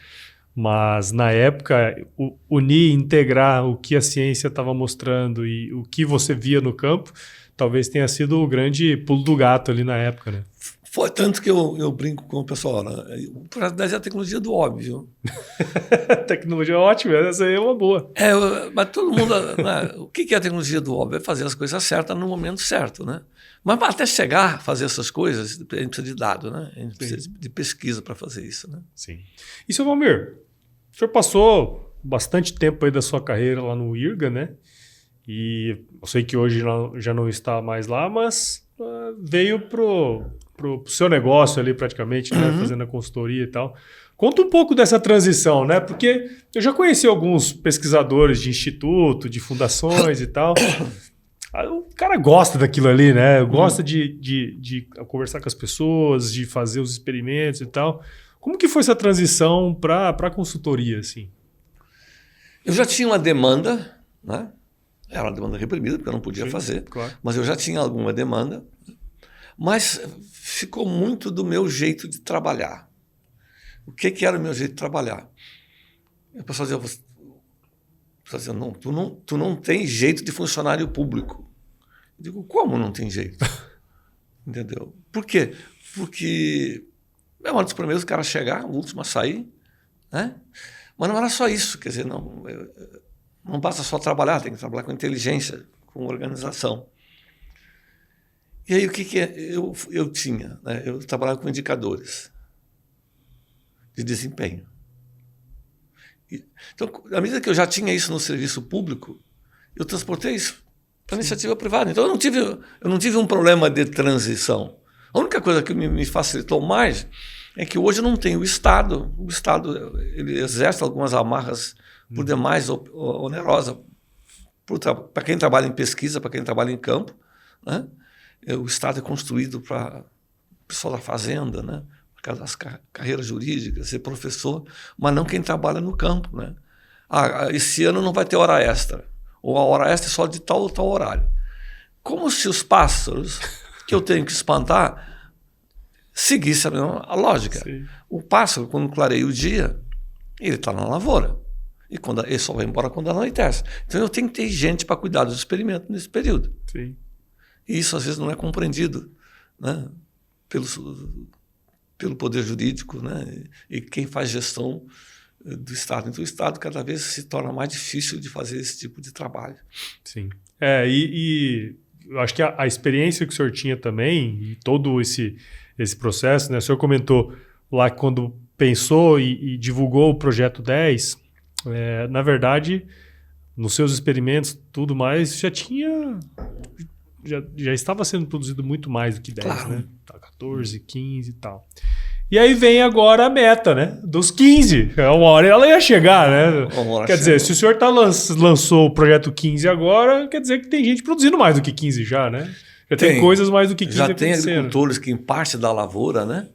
Mas na época, unir, integrar o que a ciência estava mostrando e o que você via no campo, talvez tenha sido o grande pulo do gato ali na época, né? Foi tanto que eu brinco com o pessoal, né? O projeto 10 é a tecnologia do óbvio. Tecnologia ótima, essa aí é uma boa. Mas todo mundo... Né? O que é a tecnologia do óbvio? É fazer as coisas certas no momento certo, né? Mas até chegar a fazer essas coisas, a gente precisa de dado, né? A gente precisa de pesquisa para fazer isso, né? Sim. E, seu Valmir, o senhor passou bastante tempo aí da sua carreira lá no IRGA, né? E eu sei que hoje já não está mais lá, mas veio pro seu negócio ali praticamente, né? Fazendo a consultoria e tal. Conta um pouco dessa transição, né? Porque eu já conheci alguns pesquisadores de instituto, de fundações e tal. O cara gosta daquilo ali, né? Gosta de conversar com as pessoas, de fazer os experimentos e tal. Como que foi essa transição para a consultoria, assim? Eu já tinha uma demanda, né? Era uma demanda reprimida, porque eu não podia fazer. Claro. Mas eu já tinha alguma demanda. Mas ficou muito do meu jeito de trabalhar. O que era o meu jeito de trabalhar? O pessoal dizia, não, tu não tem jeito de funcionário público. Eu digo, como não tem jeito? Entendeu? Por quê? Porque é um dos primeiros caras a chegar, o último a sair, né? Mas não era só isso, quer dizer, não basta só trabalhar, tem que trabalhar com inteligência, com organização. E aí o que eu tinha? Né? Eu trabalhava com indicadores de desempenho. Então, à medida que eu já tinha isso no serviço público, eu transportei isso para a iniciativa privada. Então, eu não tive um problema de transição. A única coisa que me facilitou mais é que hoje não tem o Estado. O Estado ele exerce algumas amarras por demais onerosas para quem trabalha em pesquisa, para quem trabalha em campo, né? O Estado é construído para o pessoal da fazenda, né? Por causa das carreiras jurídicas, ser professor, mas não quem trabalha no campo, né? Esse ano não vai ter hora extra, ou a hora extra é só de tal ou tal horário. Como se os pássaros que eu tenho que espantar seguissem a lógica. Sim. O pássaro, quando clareia o dia, ele está na lavoura. E ele só vai embora quando anoitece. Então eu tenho que ter gente para cuidar dos experimentos nesse período. Sim. E isso às vezes não é compreendido, né, pelo poder jurídico, né, e quem faz gestão do Estado. Então o Estado cada vez se torna mais difícil de fazer esse tipo de trabalho. Sim. E eu acho que a experiência que o senhor tinha também, e todo esse processo, né? O senhor comentou lá que quando pensou e divulgou o Projeto 10, na verdade, nos seus experimentos tudo mais, já estava sendo produzido muito mais do que 10, Claro. né? 14, 15 e tal. E aí vem agora a meta, né? Dos 15. Uma hora ela ia chegar, né? Quer dizer, se o senhor lançou o projeto 15 agora, quer dizer que tem gente produzindo mais do que 15 já, né? Já tem coisas mais do que 15 já tem acontecendo. agricultores que, em parte da lavoura, né,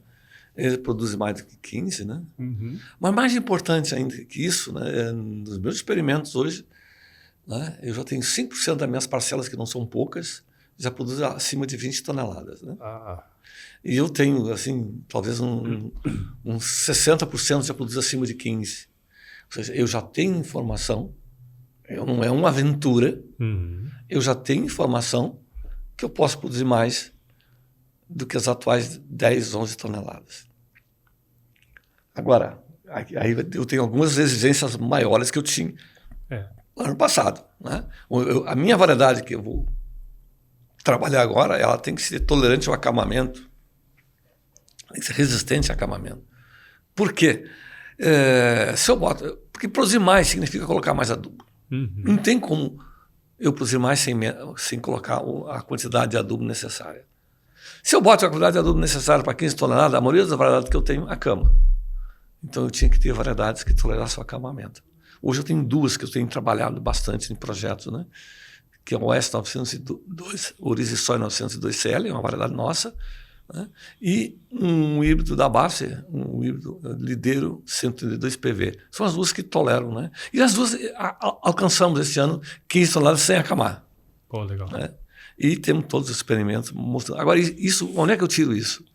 eles produzem mais do que 15, né? Uhum. Mas mais importante ainda que isso, né, nos meus experimentos hoje, né, eu já tenho 5% das minhas parcelas, que não são poucas, já produzem acima de 20 toneladas. Né? E eu tenho, assim, talvez uns 60% já produz acima de 15. Ou seja, eu já tenho informação, não é uma aventura, eu já tenho informação que eu posso produzir mais do que as atuais 10, 11 toneladas. Agora, aí eu tenho algumas exigências maiores que eu tinha no ano passado. Né? A minha variedade que eu vou trabalhar agora, ela tem que ser tolerante ao acamamento, tem que ser resistente ao acamamento. Por quê? Porque produzir mais significa colocar mais adubo. Não tem como eu produzir mais sem colocar a quantidade de adubo necessária. Se eu boto a quantidade de adubo necessária para 15 toneladas, a maioria das variedades que eu tenho acama. Então eu tinha que ter variedades que tolerassem o acamamento. Hoje eu tenho duas que eu tenho trabalhado bastante em projetos, né? Que é o OS 902, Orize Soy 902CL, é uma variedade nossa, né? E um híbrido da Basser, um híbrido Lidero 132 PV. São as duas que toleram, né? E as duas alcançamos esse ano 15 toneladas sem acamar. Pô, legal. Né? E temos todos os experimentos mostrando. Agora, onde é que eu tiro isso?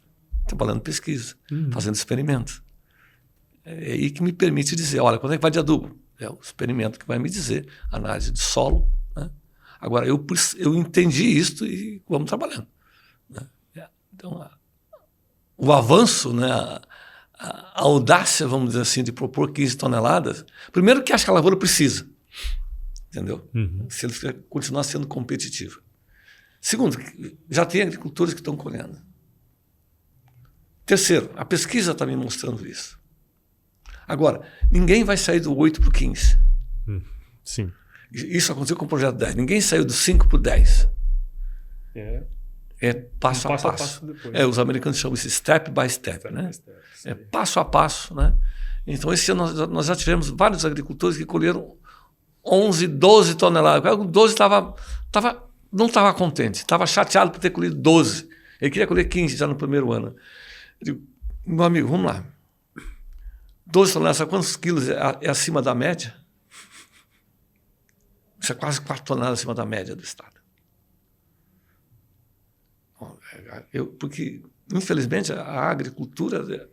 Trabalhando em pesquisa, fazendo experimentos. É aí que me permite dizer, olha, quando é que vai de adubo? É o experimento que vai me dizer, análise de solo. Né? Agora, eu entendi isso e vamos trabalhando. Né? Então, o avanço, né, a audácia, vamos dizer assim, de propor 15 toneladas, primeiro que acho que a lavoura precisa, entendeu? Se ele continuar sendo competitivo. Segundo, já tem agricultores que estão colhendo. Terceiro, a pesquisa está me mostrando isso. Agora, ninguém vai sair do 8 para o 15. Sim. Isso aconteceu com o projeto 10. Ninguém saiu do 5 para o 10. É passo a passo. Os americanos chamam isso step by step. Né? É passo a passo. Né? Então, esse ano nós já tivemos vários agricultores que colheram 11, 12 toneladas. O 12 não estava contente, estava chateado por ter colhido 12. Ele queria colher 15 já no primeiro ano. Eu digo, meu amigo, vamos lá. 12 toneladas, sabe quantos quilos é acima da média? Isso é quase 4 toneladas acima da média do estado. Porque, infelizmente, a agricultura,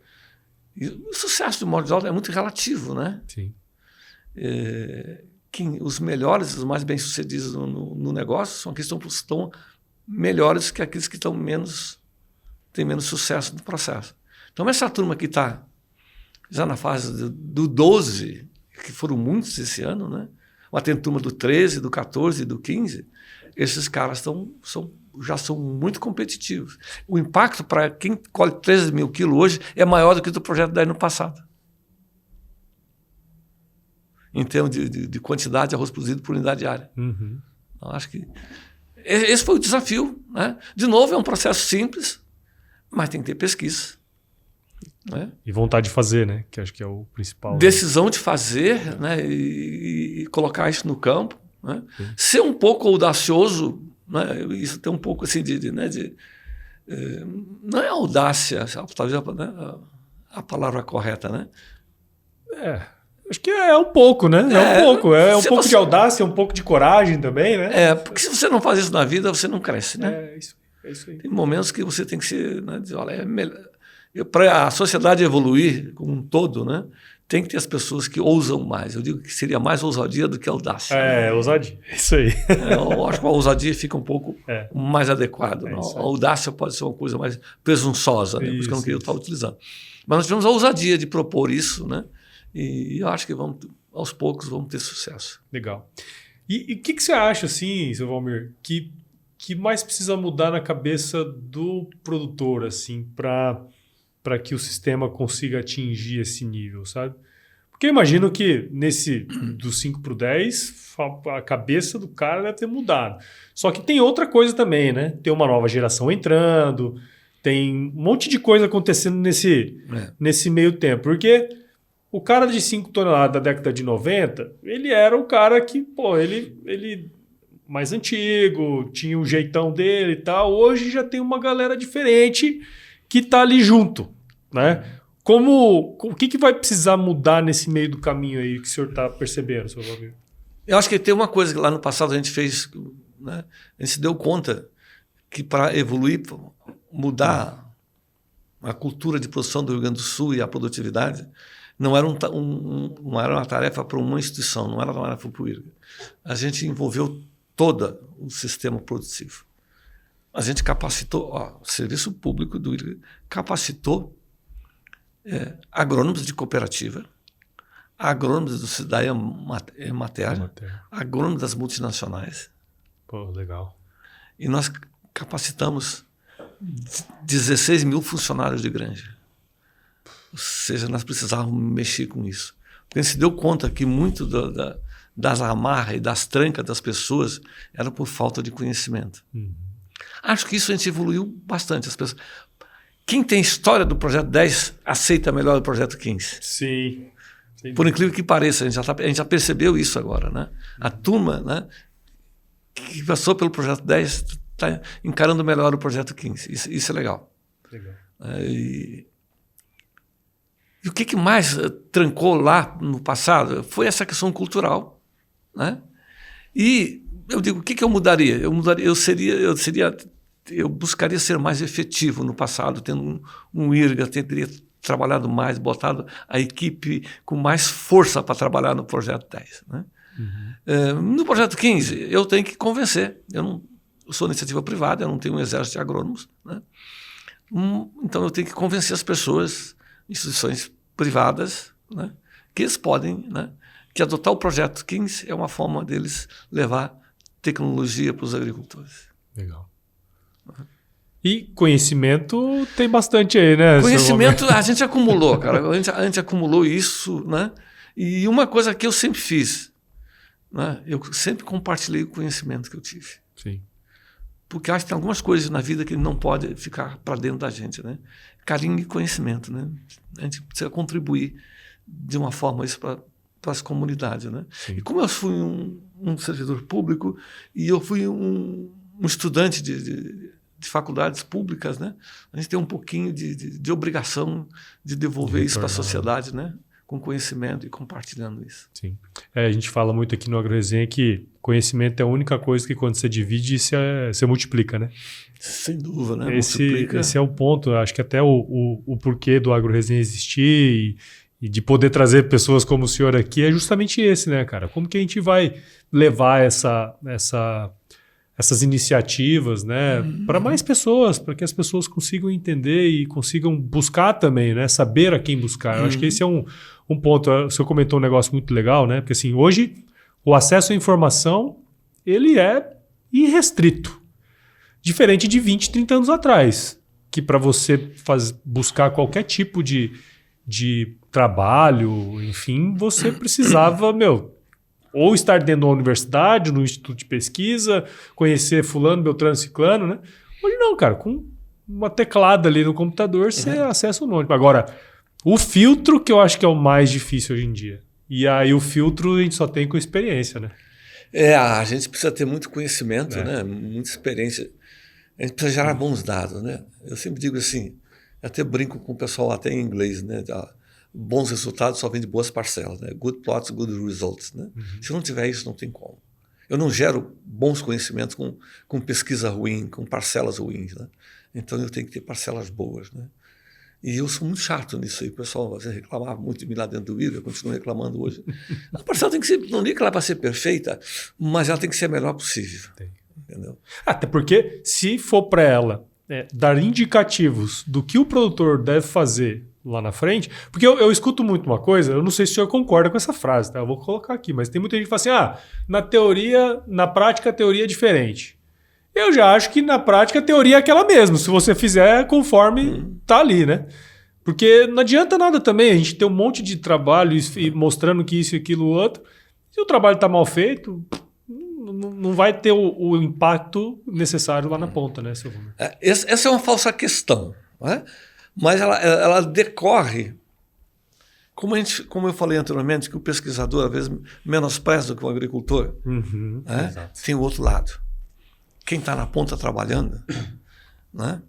o sucesso, de modo geral, é muito relativo, né? Sim. Os melhores, os mais bem-sucedidos no negócio são aqueles que estão melhores que aqueles que têm menos sucesso no processo. Então, essa turma que está já na fase do 12, que foram muitos esse ano, né? Mas tem turma do 13, do 14 e do 15, esses caras já são muito competitivos. O impacto para quem colhe 13 mil quilos hoje é maior do que o do projeto 10 no passado. Em termos de quantidade de arroz produzido por unidade diária. Eu acho que esse foi o desafio. Né? De novo, é um processo simples, mas tem que ter pesquisa. Né? E vontade de fazer, né? Que acho que é o principal. Decisão de fazer, né? e colocar isso no campo. Né? Ser um pouco audacioso, né? Isso tem um pouco assim não é audácia, talvez a palavra correta, né? Acho que é um pouco, né? É um pouco de audácia, um pouco de coragem também, né? Porque se você não faz isso na vida, você não cresce, né? É isso aí. Tem momentos que você tem que ser, né, dizer, olha, para a sociedade evoluir como um todo, né, tem que ter as pessoas que ousam mais. Eu digo que seria mais ousadia do que audácia. Ousadia. Isso aí. Eu acho que a ousadia fica um pouco mais adequado. A audácia pode ser uma coisa mais presunçosa, né? Por isso que eu não queria estar utilizando. Mas nós tivemos a ousadia de propor isso, né? E eu acho que aos poucos vamos ter sucesso. Legal. E o que você acha, assim, seu Valmir, que mais precisa mudar na cabeça do produtor, assim, para que o sistema consiga atingir esse nível, sabe? Porque eu imagino que do 5 para o 10, a cabeça do cara deve ter mudado. Só que tem outra coisa também, né? Tem uma nova geração entrando, tem um monte de coisa acontecendo nesse meio tempo. Porque o cara de 5 toneladas da década de 90, ele era o cara que, ele mais antigo, tinha o jeitão dele e tal. Hoje já tem uma galera diferente que está ali junto, né? O que vai precisar mudar nesse meio do caminho aí que o senhor está percebendo, seu Valmir? Eu acho que tem uma coisa que lá no passado a gente fez, né? A gente se deu conta que para evoluir, mudar a cultura de produção do Rio Grande do Sul e a produtividade, não era uma tarefa para uma instituição, não era uma tarefa para o IRGA. A gente envolveu todo o sistema produtivo. A gente capacitou, o serviço público do IRGA capacitou agrônomos de cooperativa, agrônomos da Emater, agrônomos das multinacionais. Pô, legal. E nós capacitamos 16 mil funcionários de granja. Ou seja, nós precisávamos mexer com isso. Porque a gente se deu conta que muito das amarras e das trancas das pessoas era por falta de conhecimento. Acho que isso a gente evoluiu bastante. As pessoas... Quem tem história do Projeto 10 aceita melhor o Projeto 15. Sim. Por incrível que pareça, a gente já percebeu isso agora, né? A turma, né, que passou pelo Projeto 10 está encarando melhor o Projeto 15. Isso é legal. Legal. E o que mais trancou lá no passado foi essa questão cultural, né? E eu digo, o que eu mudaria? Eu buscaria ser mais efetivo no passado, tendo um IRGA, teria trabalhado mais, botado a equipe com mais força para trabalhar no Projeto 10. Né? No Projeto 15, eu tenho que convencer. Eu sou iniciativa privada, eu não tenho um exército de agrônomos. Né? Então, eu tenho que convencer as pessoas, instituições privadas, né, que eles podem, né, que adotar o Projeto 15 é uma forma deles levar tecnologia para os agricultores. Legal. E conhecimento tem bastante aí, né? Conhecimento a gente acumulou, cara. A gente acumulou isso, né? E uma coisa que eu sempre fiz, né? Eu sempre compartilhei o conhecimento que eu tive. Sim. Porque acho que tem algumas coisas na vida que não pode ficar para dentro da gente, né? Carinho e conhecimento, né? A gente precisa contribuir de uma forma isso para as comunidades, né? Sim. E como eu fui um servidor público e eu fui um estudante de faculdades públicas, né? A gente tem um pouquinho de obrigação de devolver isso para a sociedade, né? Com conhecimento e compartilhando isso. Sim. A gente fala muito aqui no AgroResenha que conhecimento é a única coisa que quando você divide, você multiplica, né? Sem dúvida, né? Esse é o ponto. Acho que até o porquê do AgroResenha existir e de poder trazer pessoas como o senhor aqui é justamente esse, né, cara? Como que a gente vai levar essas iniciativas, né, para mais pessoas, para que as pessoas consigam entender e consigam buscar também, né, saber a quem buscar. Eu acho que esse é um ponto. O senhor comentou um negócio muito legal, né, porque assim, hoje o acesso à informação ele é irrestrito, diferente de 20, 30 anos atrás, que para você buscar qualquer tipo de trabalho, enfim, você precisava, ou estar dentro da universidade, no instituto de pesquisa, conhecer fulano, beltrano, ciclano, né? Hoje não, cara, com uma teclada ali no computador, você acessa o nome. Agora, o filtro que eu acho que é o mais difícil hoje em dia. E aí o filtro a gente só tem com experiência, né? A gente precisa ter muito conhecimento, né? Muita experiência. A gente precisa gerar bons dados, né? Eu sempre digo assim, até brinco com o pessoal até em inglês, né? Bons resultados só vem de boas parcelas, né? Good plots, good results, né? Se não tiver isso, não tem como. Eu não gero bons conhecimentos com pesquisa ruim, com parcelas ruins, né? Então eu tenho que ter parcelas boas, né? E eu sou muito chato nisso aí. O pessoal às vezes reclamava muito de mim lá dentro do IRB, eu continuo reclamando hoje. A parcela tem que ser, não digo que ela vai ser perfeita, mas ela tem que ser a melhor possível. Entendeu? Até porque, se for para ela dar indicativos do que o produtor deve fazer lá na frente, porque eu escuto muito uma coisa, eu não sei se o senhor concorda com essa frase, tá? Eu vou colocar aqui, mas tem muita gente que fala assim, na teoria, na prática a teoria é diferente. Eu já acho que na prática a teoria é aquela mesma, se você fizer conforme tá ali, né? Porque não adianta nada também a gente ter um monte de trabalho e mostrando que isso e aquilo outro, se o trabalho tá mal feito, não vai ter o impacto necessário lá na ponta, né, seu Valmir? Essa é uma falsa questão, né? Mas ela decorre, como eu falei anteriormente, que o pesquisador às vezes menospreza do que o agricultor, né? Tem o outro lado. Quem está na ponta trabalhando, né?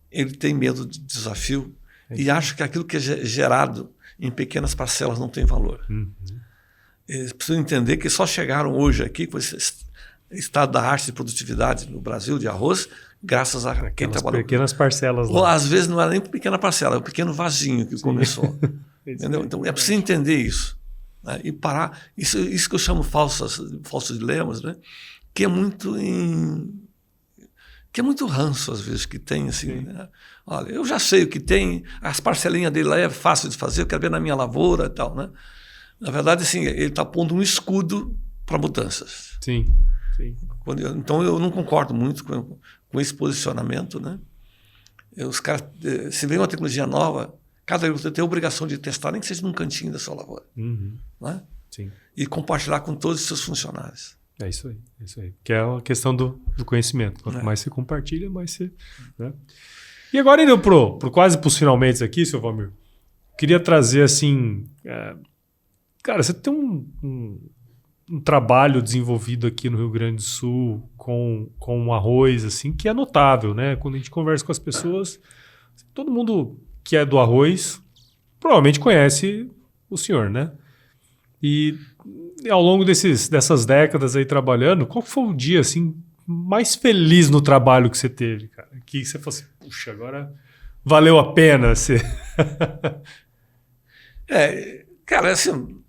Ele tem medo de desafio e acha que aquilo que é gerado em pequenas parcelas não tem valor. Eles precisam entender que só chegaram hoje aqui com esse estado da arte de produtividade no Brasil de arroz, graças a quem trabalhou. Pequenas parcelas lá. Ou às vezes não era nem pequena parcela, é um pequeno vasinho que começou. Entendeu? Então é preciso entender isso, né? E parar. Isso que eu chamo falsos dilemas, né? Que é muito ranço às vezes que tem assim, né? Olha, eu já sei o que tem, as parcelinhas dele lá é fácil de fazer, eu quero ver na minha lavoura e tal, né? Na verdade, assim, ele está pondo um escudo para mudanças. Sim. Então eu não concordo muito com esse posicionamento, né? Os caras, se vem uma tecnologia nova, cada agricultor tem a obrigação de testar, nem que seja num cantinho da sua lavoura, né? Sim. E compartilhar com todos os seus funcionários. É isso aí. Que é a questão do conhecimento. Quanto mais você compartilha, mais você... Né? E agora indo quase para os finalmente aqui, seu Valmir, queria trazer assim... cara, você tem um trabalho desenvolvido aqui no Rio Grande do Sul com arroz, assim, que é notável, né? Quando a gente conversa com as pessoas, todo mundo que é do arroz provavelmente conhece o senhor, né? E ao longo dessas décadas aí trabalhando, qual foi o dia, assim, mais feliz no trabalho que você teve, cara? Que você falou assim, puxa, agora valeu a pena ser... Cara, assim...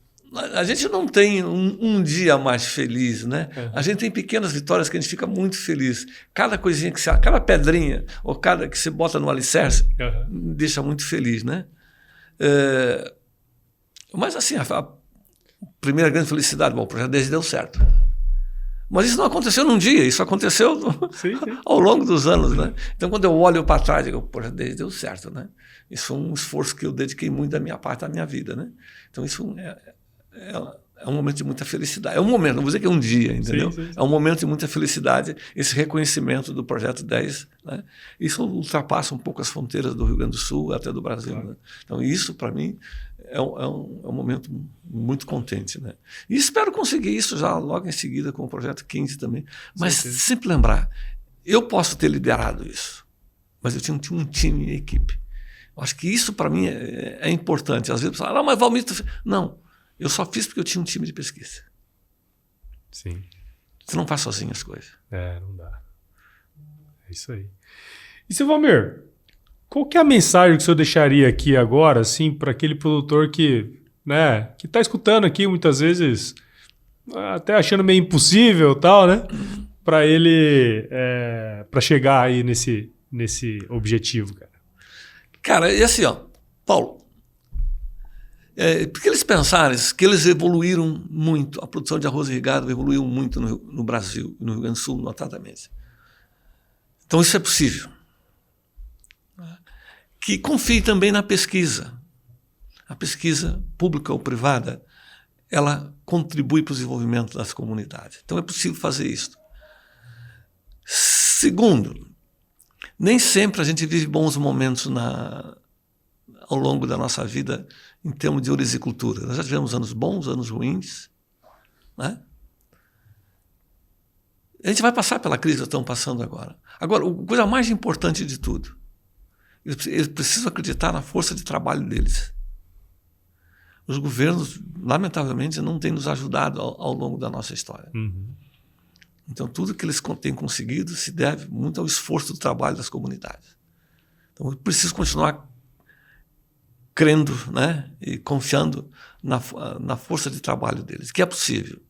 A gente não tem um dia mais feliz, né? A gente tem pequenas vitórias que a gente fica muito feliz. Cada coisinha cada pedrinha, ou cada que você bota no alicerce, deixa muito feliz, né? Mas assim, a primeira grande felicidade, o projeto 10 deu certo. Mas isso não aconteceu num dia, isso aconteceu ao longo dos anos, né? Então, quando eu olho para trás, digo, o projeto 10 deu certo, né? Isso foi um esforço que eu dediquei muito da minha parte, da minha vida, né? Então, isso é um momento de muita felicidade. É um momento, não vou dizer que é um dia, entendeu? Sim. É um momento de muita felicidade, esse reconhecimento do Projeto 10. Né? Isso ultrapassa um pouco as fronteiras do Rio Grande do Sul até do Brasil. Claro. Né? Então, isso, para mim, é um momento muito contente. Né? E espero conseguir isso já logo em seguida com o Projeto 15 também. Mas sempre lembrar, eu posso ter liderado isso, mas eu tinha um time e equipe. Eu acho que isso, para mim, é importante. Às vezes, falam, mas Valmir... Não. Eu só fiz porque eu tinha um time de pesquisa. Sim. Você não faz sozinho as coisas. Não dá. É isso aí. E, seu Valmir, qual que é a mensagem que o senhor deixaria aqui agora, assim, para aquele produtor que está escutando aqui muitas vezes, até achando meio impossível e tal, né? Para ele, para chegar aí nesse objetivo, cara. Cara, e assim, Paulo, porque eles pensaram que eles evoluíram muito, a produção de arroz irrigado evoluiu muito no Brasil, no Rio Grande do Sul, notadamente. Então isso é possível. Que confie também na pesquisa. A pesquisa pública ou privada, ela contribui para o desenvolvimento das comunidades. Então é possível fazer isso. Segundo, nem sempre a gente vive bons momentos ao longo da nossa vida em termos de ourizicultura. Nós já tivemos anos bons, anos ruins. Né? A gente vai passar pela crise que estamos passando agora. Agora, a coisa mais importante de tudo, eles precisam acreditar na força de trabalho deles. Os governos, lamentavelmente, não têm nos ajudado ao longo da nossa história. Então, tudo que eles têm conseguido se deve muito ao esforço do trabalho das comunidades. Então, eu preciso continuar crendo, né, e confiando na força de trabalho deles, que é possível.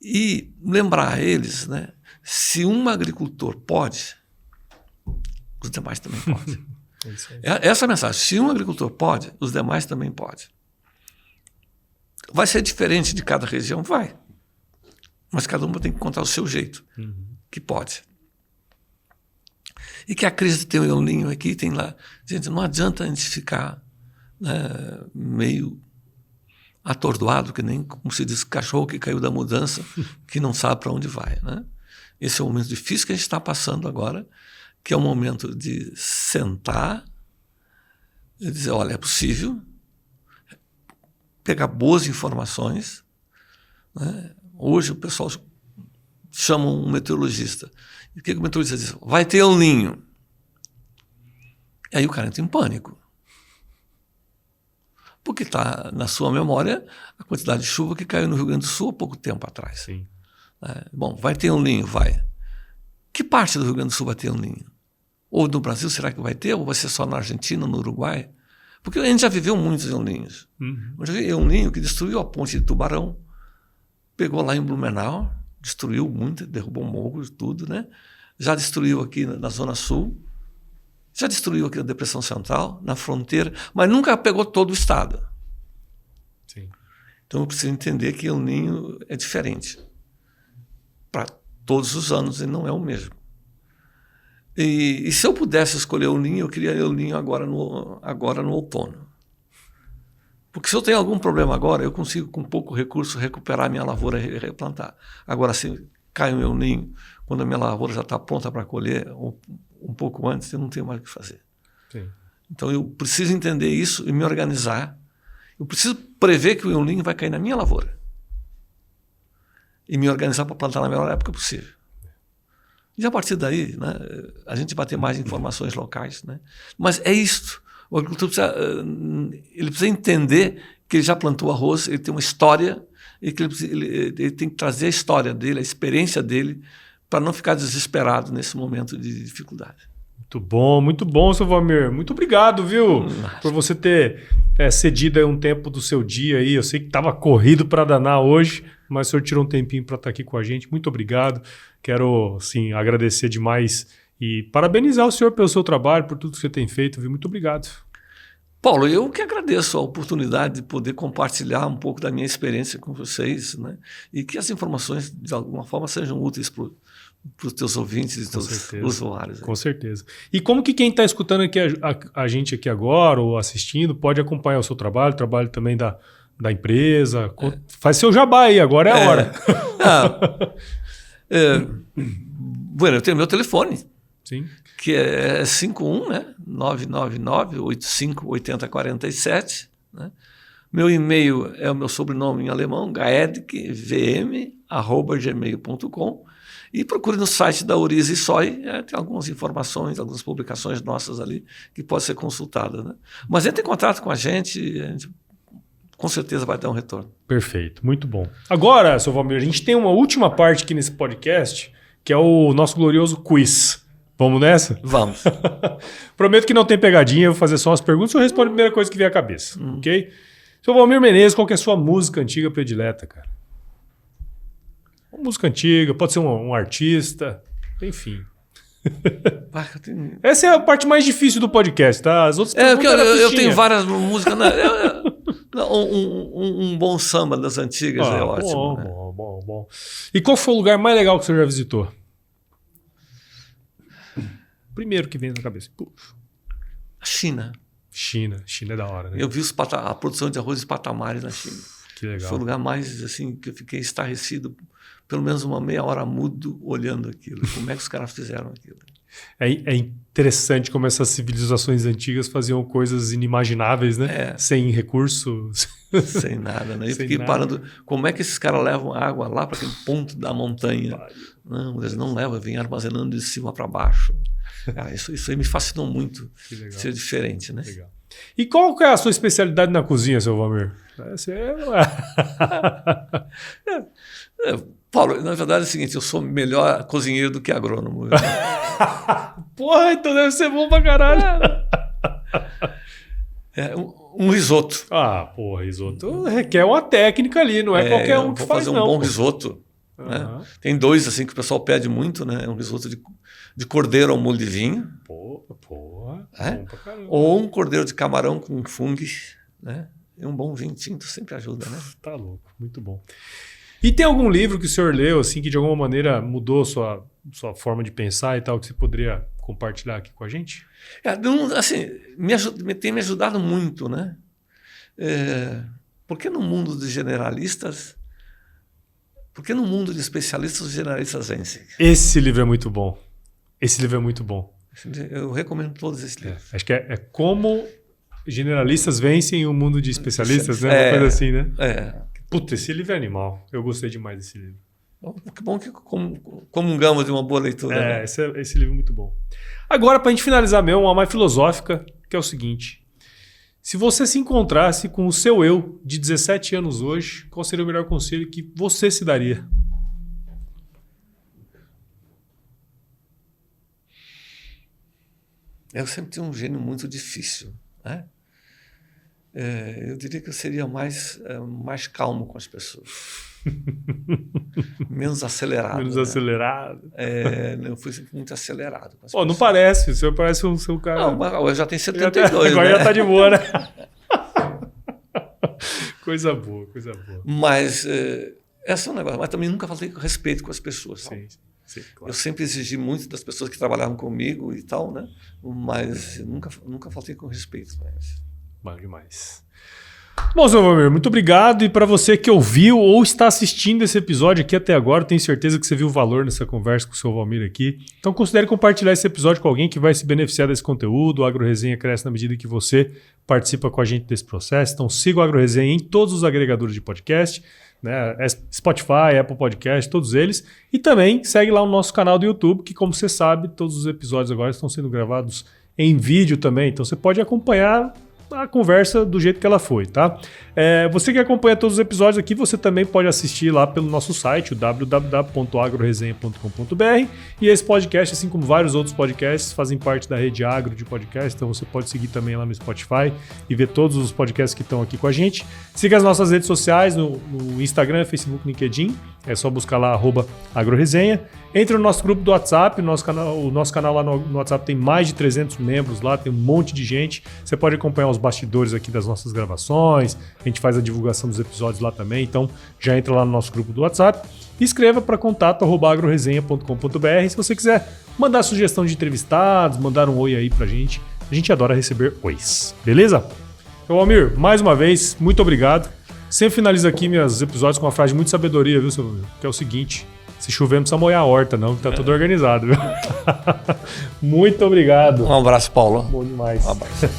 E lembrar a eles, né, se um agricultor pode, os demais também podem. Essa é a mensagem. Se um agricultor pode, os demais também podem. Vai ser diferente de cada região? Vai. Mas cada uma tem que encontrar o seu jeito, que pode. E que a crise tem o El Niño aqui, tem lá. Gente, não adianta a gente ficar, né, meio atordoado, que nem, como se diz, cachorro que caiu da mudança, que não sabe para onde vai. Né? Esse é um momento difícil que a gente está passando agora, que é um momento de sentar e dizer, olha, é possível pegar boas informações. Né? Hoje o pessoal chama um meteorologista. E o que o meteorologista diz? Vai ter El Niño. E aí o cara entra em pânico. Porque está na sua memória a quantidade de chuva que caiu no Rio Grande do Sul há pouco tempo atrás. Sim. Bom, vai ter El Niño, vai. Que parte do Rio Grande do Sul vai ter El Niño? Ou no Brasil, será que vai ter? Ou vai ser só na Argentina, no Uruguai? Porque a gente já viveu muitos El Niños. Eu já vi El Niño que destruiu a ponte de Tubarão, pegou lá em Blumenau, destruiu muito, derrubou morros, tudo, né? Já destruiu aqui na Zona Sul, já destruiu aqui na Depressão Central, na fronteira, mas nunca pegou todo o estado. Sim. Então eu preciso entender que El Niño é diferente. Para todos os anos ele não é o mesmo. E se eu pudesse escolher El Niño, eu queria El Niño agora no outono. Porque se eu tenho algum problema agora, eu consigo com pouco recurso recuperar a minha lavoura e replantar. Agora, se cai um El Niño, quando a minha lavoura já está pronta para colher, ou um pouco antes, eu não tenho mais o que fazer. Sim. Então eu preciso entender isso e me organizar. Eu preciso prever que o El Niño vai cair na minha lavoura. E me organizar para plantar na melhor época possível. E a partir daí, né, a gente vai ter mais informações locais. Né? Mas é isto. O agricultor precisa entender que ele já plantou arroz, ele tem uma história, e que ele tem que trazer a história dele, a experiência dele, para não ficar desesperado nesse momento de dificuldade. Muito bom, seu Valmir. Muito obrigado, viu? Por você ter cedido aí um tempo do seu dia aí. Eu sei que estava corrido para danar hoje, mas o senhor tirou um tempinho para estar aqui com a gente. Muito obrigado. Quero, sim, agradecer demais e parabenizar o senhor pelo seu trabalho, por tudo que você tem feito, viu? Muito obrigado. Paulo, eu que agradeço a oportunidade de poder compartilhar um pouco da minha experiência com vocês, né? E que as informações, de alguma forma, sejam úteis para os teus ouvintes e teus usuários. Com certeza. E como que quem está escutando aqui a gente aqui agora ou assistindo pode acompanhar o seu trabalho, o trabalho também da empresa? Faz seu jabá aí, agora é a hora. Bueno, eu tenho meu telefone. Sim. Que é 51, né? 999-85-8047. Né? Meu e-mail é o meu sobrenome em alemão, gaedkvm@gmail.com. E procure no site da Oriza e Soy, tem algumas informações, algumas publicações nossas ali que pode ser consultada. Né? Mas entre em contato com a gente com certeza vai dar um retorno. Perfeito, muito bom. Agora, seu Valmir, a gente tem uma última parte aqui nesse podcast, que é o nosso glorioso quiz. Vamos nessa? Vamos. Prometo que não tem pegadinha, eu vou fazer só umas perguntas e eu respondo a primeira coisa que vier à cabeça, ok? Seu Valmir Menezes, qual que é a sua música antiga predileta, cara? Uma música antiga, pode ser um artista, enfim. Essa é a parte mais difícil do podcast, tá? As outras porque eu tenho várias músicas. Né? Um bom samba das antigas é ótimo. Bom. E qual foi o lugar mais legal que você já visitou? Primeiro que vem na cabeça. Puxa. A China. China é da hora, né? Eu vi a produção de arroz de patamares na China. Que legal. Foi o lugar mais, assim, que eu fiquei estarrecido, pelo menos uma meia hora mudo olhando aquilo. Como é que os caras fizeram aquilo? É interessante como essas civilizações antigas faziam coisas inimagináveis, né? Sem recursos. Sem nada, né? Eu fiquei parando. Como é que esses caras levam água lá para aquele ponto da montanha? Não, eles não levam, vêm armazenando de cima para baixo. Cara, isso aí me fascinou muito. Ser diferente, né? Legal. E qual que é a sua especialidade na cozinha, seu Valmir? Paulo, na verdade é o seguinte, eu sou melhor cozinheiro do que agrônomo. Porra, então deve ser bom pra caralho. Um risoto. Ah, porra, risoto requer uma técnica ali, não é qualquer um que vou faz, fazer não. um bom risoto. Né? Tem 2 assim que o pessoal pede muito, né? Um risoto de cordeiro ao molho de vinho. Porra. Bom pra caramba. Ou um cordeiro de camarão com fungo, né? E um bom vinho tinto sempre ajuda, né? Tá louco, muito bom. E tem algum livro que o senhor leu, assim, que de alguma maneira mudou sua forma de pensar e tal, que você poderia compartilhar aqui com a gente? Assim, tem me ajudado muito, né? Porque no mundo de generalistas, porque no mundo de especialistas, os generalistas vencem. Esse livro é muito bom. Eu recomendo todos esses livros. Acho que é como generalistas vencem o mundo de especialistas, né? Uma coisa assim, né? Puta, esse livro é animal. Eu gostei demais desse livro. Que bom que comungamos de uma boa leitura. Né? Esse livro é muito bom. Agora, para a gente finalizar mesmo, uma mais filosófica, que é o seguinte. Se você se encontrasse com o seu eu de 17 anos hoje, qual seria o melhor conselho que você se daria? Eu sempre tive um gênio muito difícil, né? Eu diria que eu seria mais calmo com as pessoas. Menos acelerado. Menos acelerado. Eu fui sempre muito acelerado com as pessoas. Não parece. O senhor parece um cara... Não, mas eu já tenho 72, agora né? já tá de boa, né? Coisa boa. Mas esse é um negócio. Mas também nunca faltei com respeito com as pessoas. Sim, claro. Eu sempre exigi muito das pessoas que trabalhavam comigo e tal, né? Mas nunca faltei com respeito. Bom demais. Bom, seu Valmir, muito obrigado. E para você que ouviu ou está assistindo esse episódio aqui até agora, tenho certeza que você viu o valor nessa conversa com o seu Valmir aqui. Então considere compartilhar esse episódio com alguém que vai se beneficiar desse conteúdo. O AgroResenha cresce na medida que você participa com a gente desse processo. Então siga o AgroResenha em todos os agregadores de podcast, né? Spotify, Apple Podcast, todos eles. E também segue lá o nosso canal do YouTube, que como você sabe, todos os episódios agora estão sendo gravados em vídeo também. Então você pode acompanhar a conversa do jeito que ela foi, tá? Você que acompanha todos os episódios aqui, você também pode assistir lá pelo nosso site, o www.agroresenha.com.br, e esse podcast, assim como vários outros podcasts, fazem parte da rede Agro de podcast, então você pode seguir também lá no Spotify e ver todos os podcasts que estão aqui com a gente. Siga as nossas redes sociais no Instagram, Facebook, LinkedIn, é só buscar lá @agroresenha. Entre no nosso grupo do WhatsApp, o nosso canal lá no WhatsApp tem mais de 300 membros lá, tem um monte de gente. Você pode acompanhar os bastidores aqui das nossas gravações, a gente faz a divulgação dos episódios lá também, então já entra lá no nosso grupo do WhatsApp e escreva para contato@agroresenha.com.br se você quiser mandar sugestão de entrevistados, mandar um oi aí pra gente. A gente adora receber ois, beleza? Então, Almir, mais uma vez, muito obrigado. Sempre finalizo aqui meus episódios com uma frase de muita sabedoria, viu, seu Almir? Que é o seguinte: se chover, não precisa molhar a horta, não, que tá tudo organizado, viu? Muito obrigado. Um abraço, Paulo. Bom demais. Um abraço.